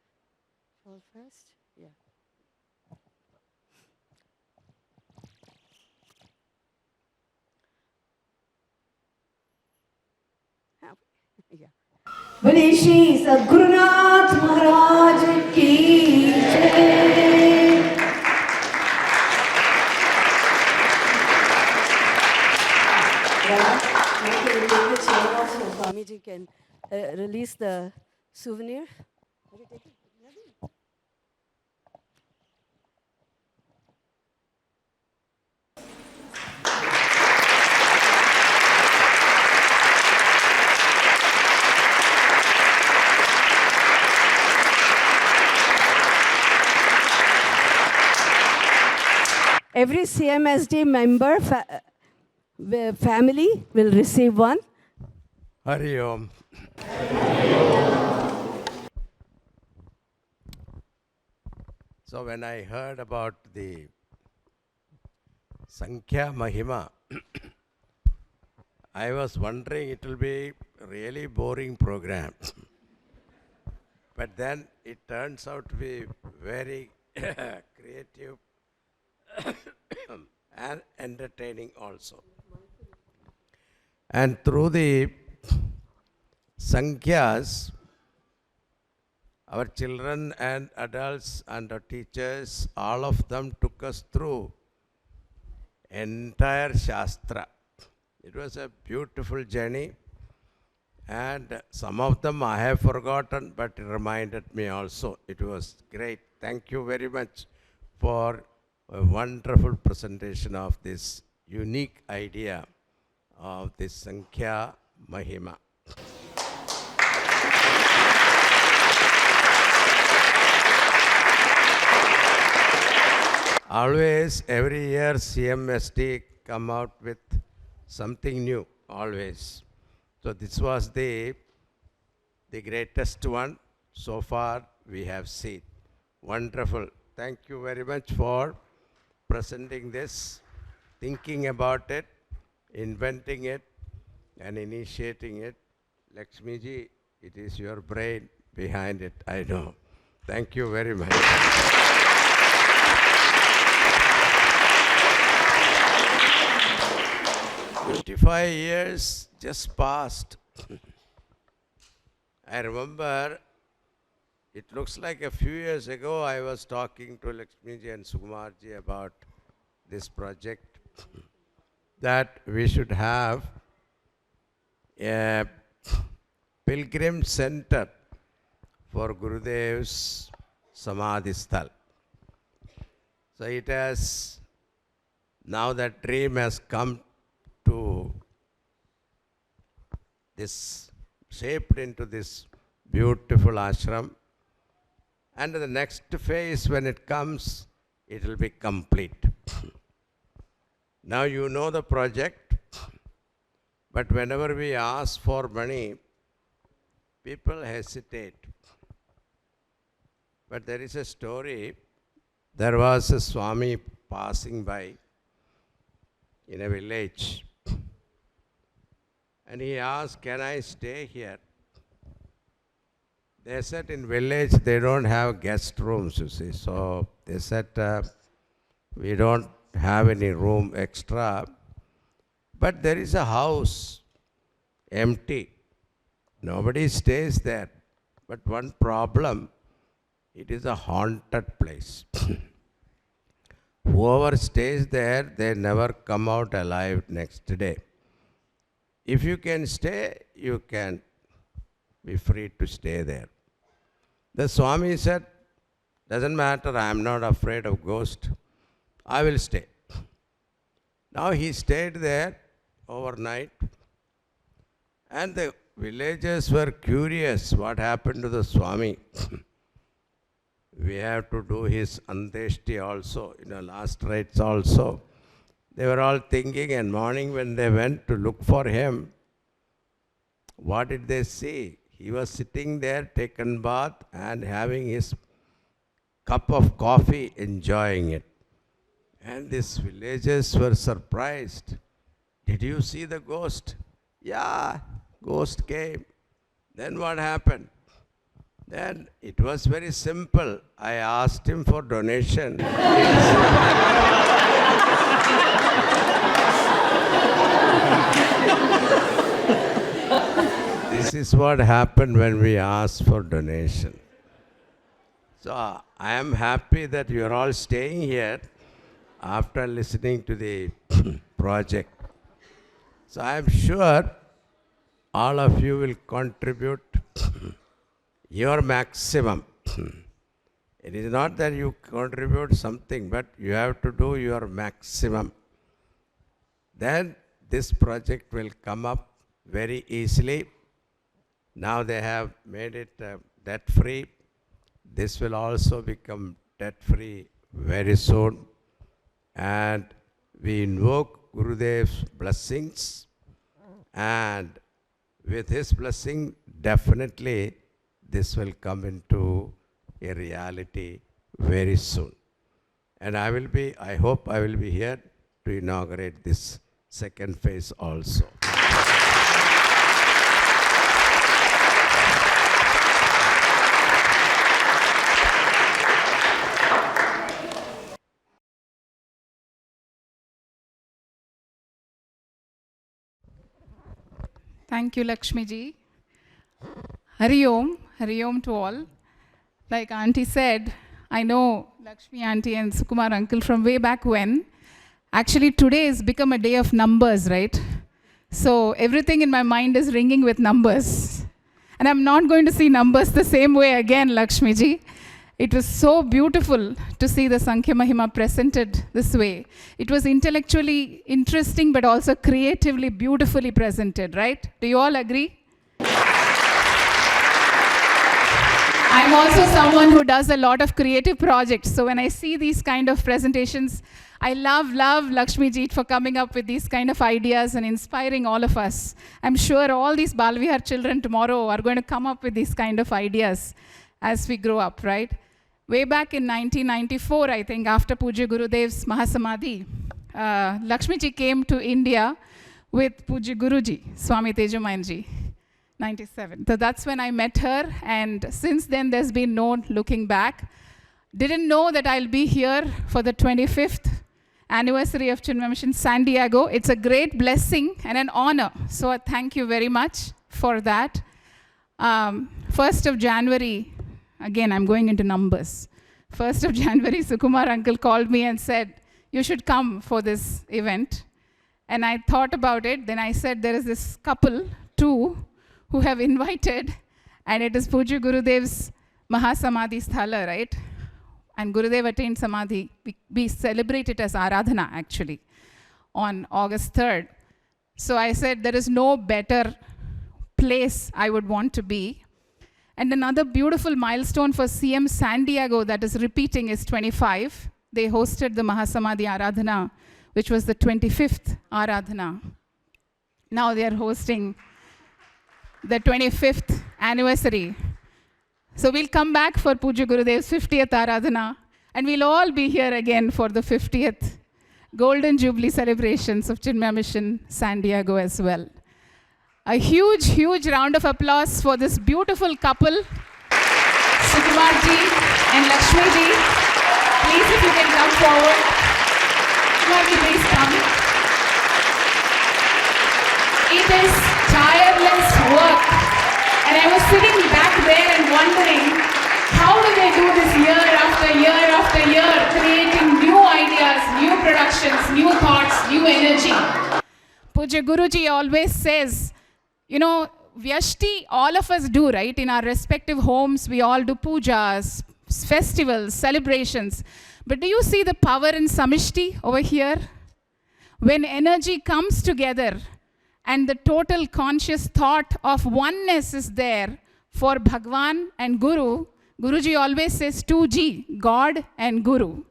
shawl first. Yeah. Yeah. बोले श्री सद्गुरुनाथ महाराज की जय। Swamiji can release the souvenir. Every CMSD member family will receive one. Hari Om. So when I heard about the Sankhya Mahima, I was wondering it will be a really boring program. But then it turns out to be very creative and entertaining also. And through the Sankhyas, our children and adults and our teachers, all of them took us through entire Shastra. It was a beautiful journey, and some of them I have forgotten, but it reminded me also. It was great. Thank you very much for a wonderful presentation of this unique idea of this Sankhya Mahima. Always, every year, CMSD come out with something new, always. So this was the greatest one so far we have seen. Wonderful. Thank you very much for presenting this, thinking about it, inventing it, and initiating it. Lakshmi ji, it is your brain behind it, I know. Thank you very much. 25 years just passed. I remember, it looks like a few years ago, I was talking to Lakshmi ji and Sukumar ji about this project, that we should have a pilgrim center for Gurudev's Samadhi Sthal. So it has, now that dream has come to this, shaped into this beautiful ashram. And the next phase, when it comes, it will be complete. Now you know the project, but whenever we ask for money, people hesitate. But there is a story. There was a Swami passing by in a village, and he asked, "Can I stay here?" They said in village they don't have guest rooms, you see. So they said, we don't have any room extra, but there is a house empty. Nobody stays there. But one problem, it is a haunted place. Whoever stays there, they never come out alive next day. If you can stay, you can be free to stay there. The Swami said, "Doesn't matter, I am not afraid of ghosts. I will stay." Now he stayed there overnight, and the villagers were curious what happened to the Swami. We have to do his Anteshti also, last rites also. They were all thinking, and morning when they went to look for him, what did they see? He was sitting there, taken bath, and having his cup of coffee, enjoying it. And these villagers were surprised. Did you see the ghost? Yeah, ghost came. Then what happened? Then it was very simple. I asked him for donation. This is what happened when we ask for donation. So I am happy that you are all staying here after listening to the project. So I am sure all of you will contribute your maximum. It is not that you contribute something, but you have to do your maximum. Then this project will come up very easily. Now they have made it debt-free. This will also become debt-free very soon. And we invoke Gurudev's blessings. And with his blessing, definitely this will come into a reality very soon. And I hope I will be here to inaugurate this second phase also. Thank you, Lakshmi ji. Hari Om to all. Like Auntie said, I know Lakshmi Auntie and Sukumar Uncle from way back when. Actually, today has become a day of numbers, right? So everything in my mind is ringing with numbers. And I'm not going to see numbers the same way again, Lakshmi ji. It was so beautiful to see the Sankhya Mahima presented this way. It was intellectually interesting, but also creatively, beautifully presented, right? Do you all agree? I'm also someone who does a lot of creative projects. So when I see these kind of presentations, I love Lakshmi ji for coming up with these kind of ideas and inspiring all of us. I'm sure all these Balvihar children tomorrow are going to come up with these kind of ideas as we grow up, right? Way back in 1994, I think, after Pujya Gurudev's Mahasamadhi, Lakshmi ji came to India with Pujya Guruji, Swami Tejomayanji, 97. So that's when I met her, and since then there's been no looking back. Didn't know that I'll be here for the 25th anniversary of Chinmaya Mission San Diego. It's a great blessing and an honor. So thank you very much for that. 1st of January, again, I'm going into numbers. 1st of January, Sukumar Uncle called me and said, you should come for this event. And I thought about it. Then I said, there is this couple, two, who have invited, and it is Pujya Gurudev's Mahasamadhi Sthala, right? And Gurudev attained Samadhi. We celebrate it as Aradhana, actually, on August 3rd. So I said, there is no better place I would want to be. And another beautiful milestone for CM San Diego that is repeating is 25. They hosted the Mahasamadhi Aradhana, which was the 25th Aradhana. Now they are hosting the 25th anniversary. So we'll come back for Pujya Gurudev's 50th Aradhana, and we'll all be here again for the 50th Golden Jubilee celebrations of Chinmaya Mission San Diego as well. A huge, huge round of applause for this beautiful couple, Sukumar ji and Lakshmi ji. Please, if you can come forward. Sukumar ji, please come. It is tireless work. And I was sitting back there and wondering, how do they do this year after year after year, creating new ideas, new productions, new thoughts, new energy? Pujya Guruji always says, you know, Vyashti, all of us do, right? In our respective homes, we all do pujas, festivals, celebrations. But do you see the power in Samishti over here? When energy comes together and the total conscious thought of oneness is there for Bhagwan and Guru, Guruji always says 2G, God and Guru.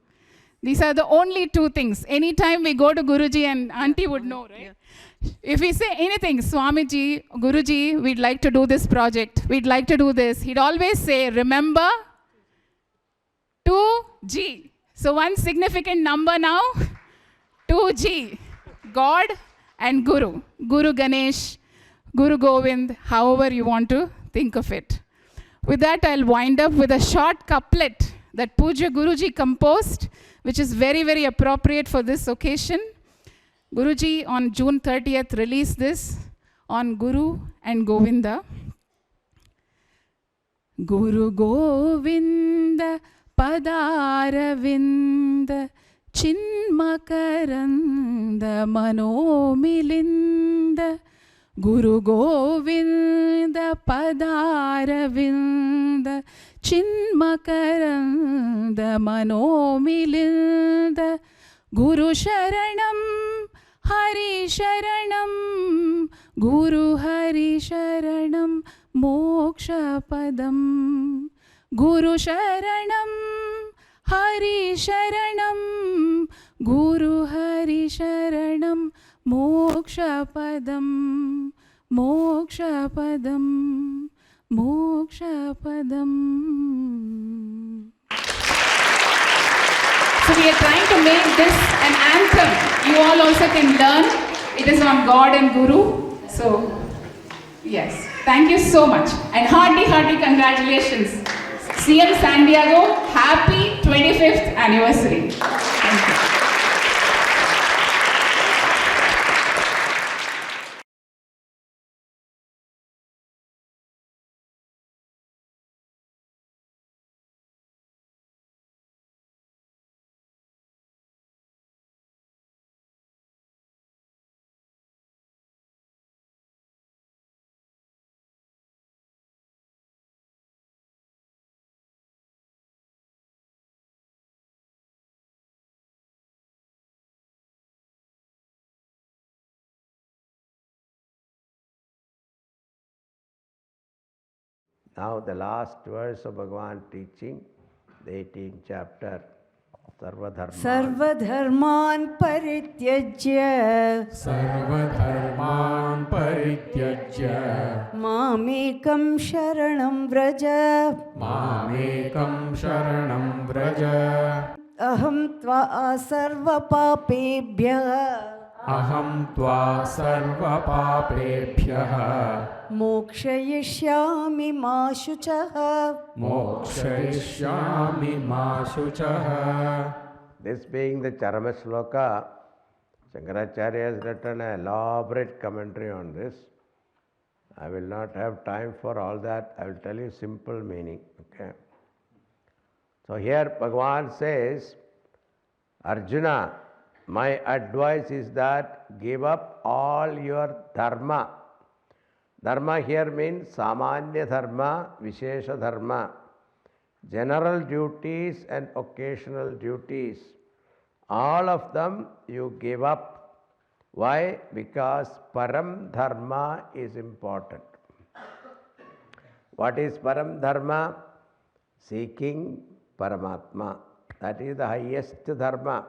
These are the only two things. Anytime we go to Guruji, and Auntie would know, right? Yeah. If we say anything, Swamiji, Guruji, we'd like to do this project, we'd like to do this, he'd always say, remember 2G. So one significant number now, 2G, God and Guru. Guru Ganesh, Guru Govind, however you want to think of it. With that, I'll wind up with a short couplet that Puja Guruji composed, which is very, very appropriate for this occasion. Guruji on June 30th released this on Guru and Govinda. Guru Govinda Padaravinda Chinmakaranda Manomilinda Guru Govinda Padaravinda Chinmakaranda Manomilinda Guru Sharanam Hari Sharanam Guru Hari Sharanam Moksha Padam Guru Sharanam Hari Sharanam Guru Hari Sharanam Moksha Padam Moksha Padam Moksha Padam. So we are trying to make this an anthem. You all also can learn. It is on God and Guru. So, yes. Thank you so much. And hearty, hearty congratulations. CM San Diego, happy 25th anniversary. Thank you. Now the last verse of Bhagavan teaching, the 18th chapter, Sarvadharman Parityajya Sarvadharman Parityajya Mamekam Sharanam Vraja Mamekam Sharanam Vraja Aham Tva Sarva Papebhya Aham Tva Sarva Papebhyah Mokshayishyami Ma Shuchaha Mokshayishyami Ma Shuchaha. This being the Charama Shloka, Shankaracharya has written an elaborate commentary on this. I will not have time for all that. I will tell you simple meaning. Okay. So here Bhagavan says, Arjuna, my advice is that give up all your dharma. Dharma here means Samanya Dharma, Vishesha Dharma. General duties and occasional duties. All of them you give up. Why? Because Param Dharma is important. What is Param Dharma? Seeking Paramatma. That is the highest Dharma.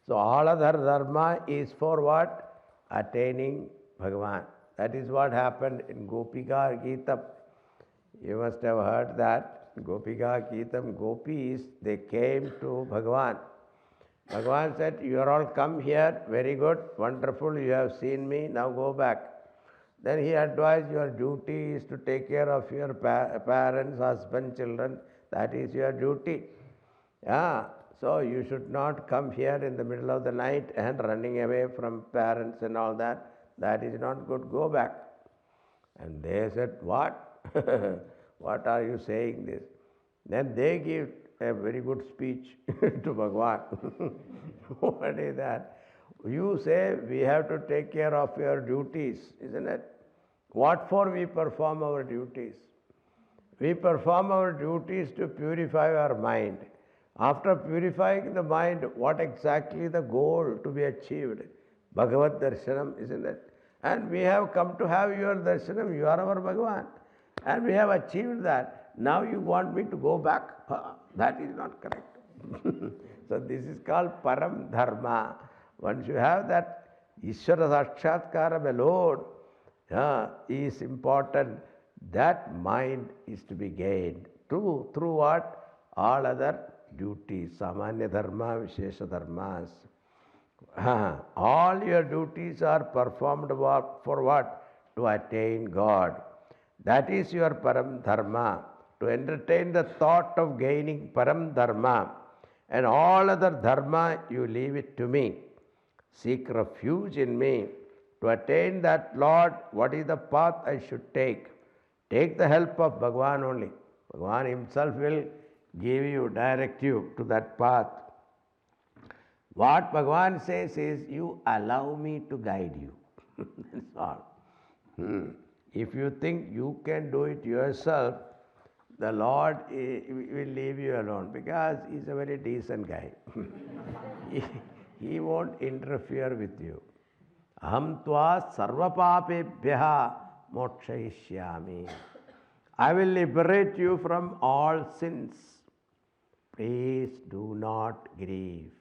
So all other Dharma is for what? Attaining Bhagavan. That is what happened in Gopika Geetam. You must have heard that. Gopika Geetam, gopis, they came to Bhagavan. Bhagavan said, you are all come here, very good, wonderful, you have seen me, now go back. Then he advised, your duty is to take care of your parents, husband, children, that is your duty. Yeah. So you should not come here in the middle of the night and running away from parents and all that. That is not good, go back. And they said, what? What are you saying this? Then they give a very good speech to Bhagavan. What is that? You say we have to take care of your duties, isn't it? What for we perform our duties? We perform our duties to purify our mind. After purifying the mind, what exactly the goal to be achieved? Bhagavad Darshanam, isn't it? And we have come to have your Darshanam, you are our Bhagavan. And we have achieved that. Now you want me to go back? That is not correct. So this is called Param Dharma. Once you have that Ishvara Sakshatkara alone, is important. That mind is to be gained. Through what? All other duties. Samanya Dharma, Vishesha Dharmas. All your duties are performed for what? To attain God. That is your param dharma. To entertain the thought of gaining param dharma, and all other dharma you leave it to me. Seek refuge in me. To attain that, Lord, what is the path I should take? Take the help of Bhagavan only. Bhagavan himself will give you, direct you to that path. What Bhagavan says is, you allow me to guide you. That's all. If you think you can do it yourself, the Lord will leave you alone, because He's a very decent guy. He won't interfere with you. Aham tva sarvapapebhyaha mokshayishyami. I will liberate you from all sins. Please do not grieve.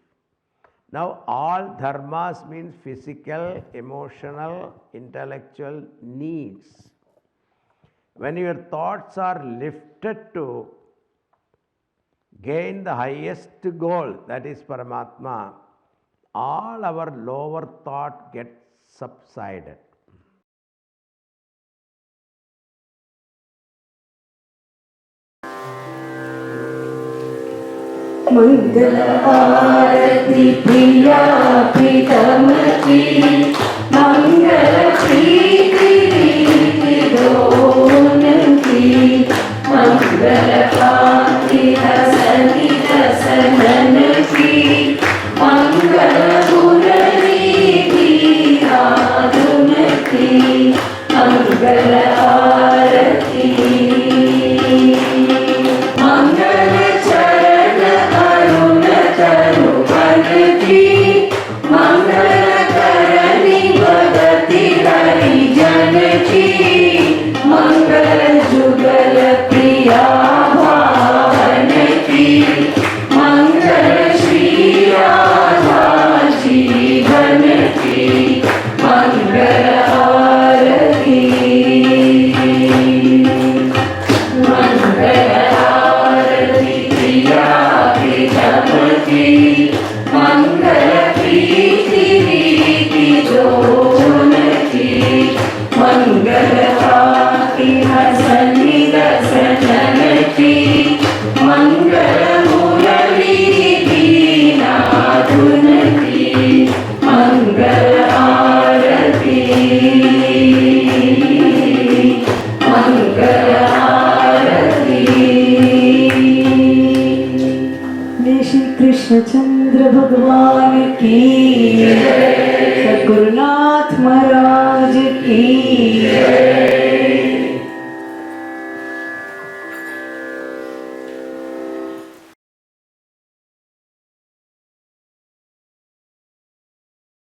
Now, all dharmas means physical, emotional, intellectual needs. When your thoughts are lifted to gain the highest goal, that is Paramatma, all our lower thought gets subsided. मंगल आरती प्रिया प्रीतम की, मंगल प्रीति रीति दोन की, मंगल कांति हसनी दसनन की, मंगल मुरली नादुन की, मंगल आरती। मंगल चरण अरुण तरुवन की, मंगल करनी भगति हरिजन की, मंगल जुगल प्रिया भावन की, मंगल श्री राधा जीवन की, मंगल आरती। मंगल आरती प्रिया प्रीतम की, मंगल प्रीति रीति दोन की, मंगल कांति हसनी दसनन की, मंगल मुरली नादुन की, मंगल आरती। मंगल आरती। श्री कृष्ण चंद्र भगवान की, सद्गुरुनाथ महाराज की।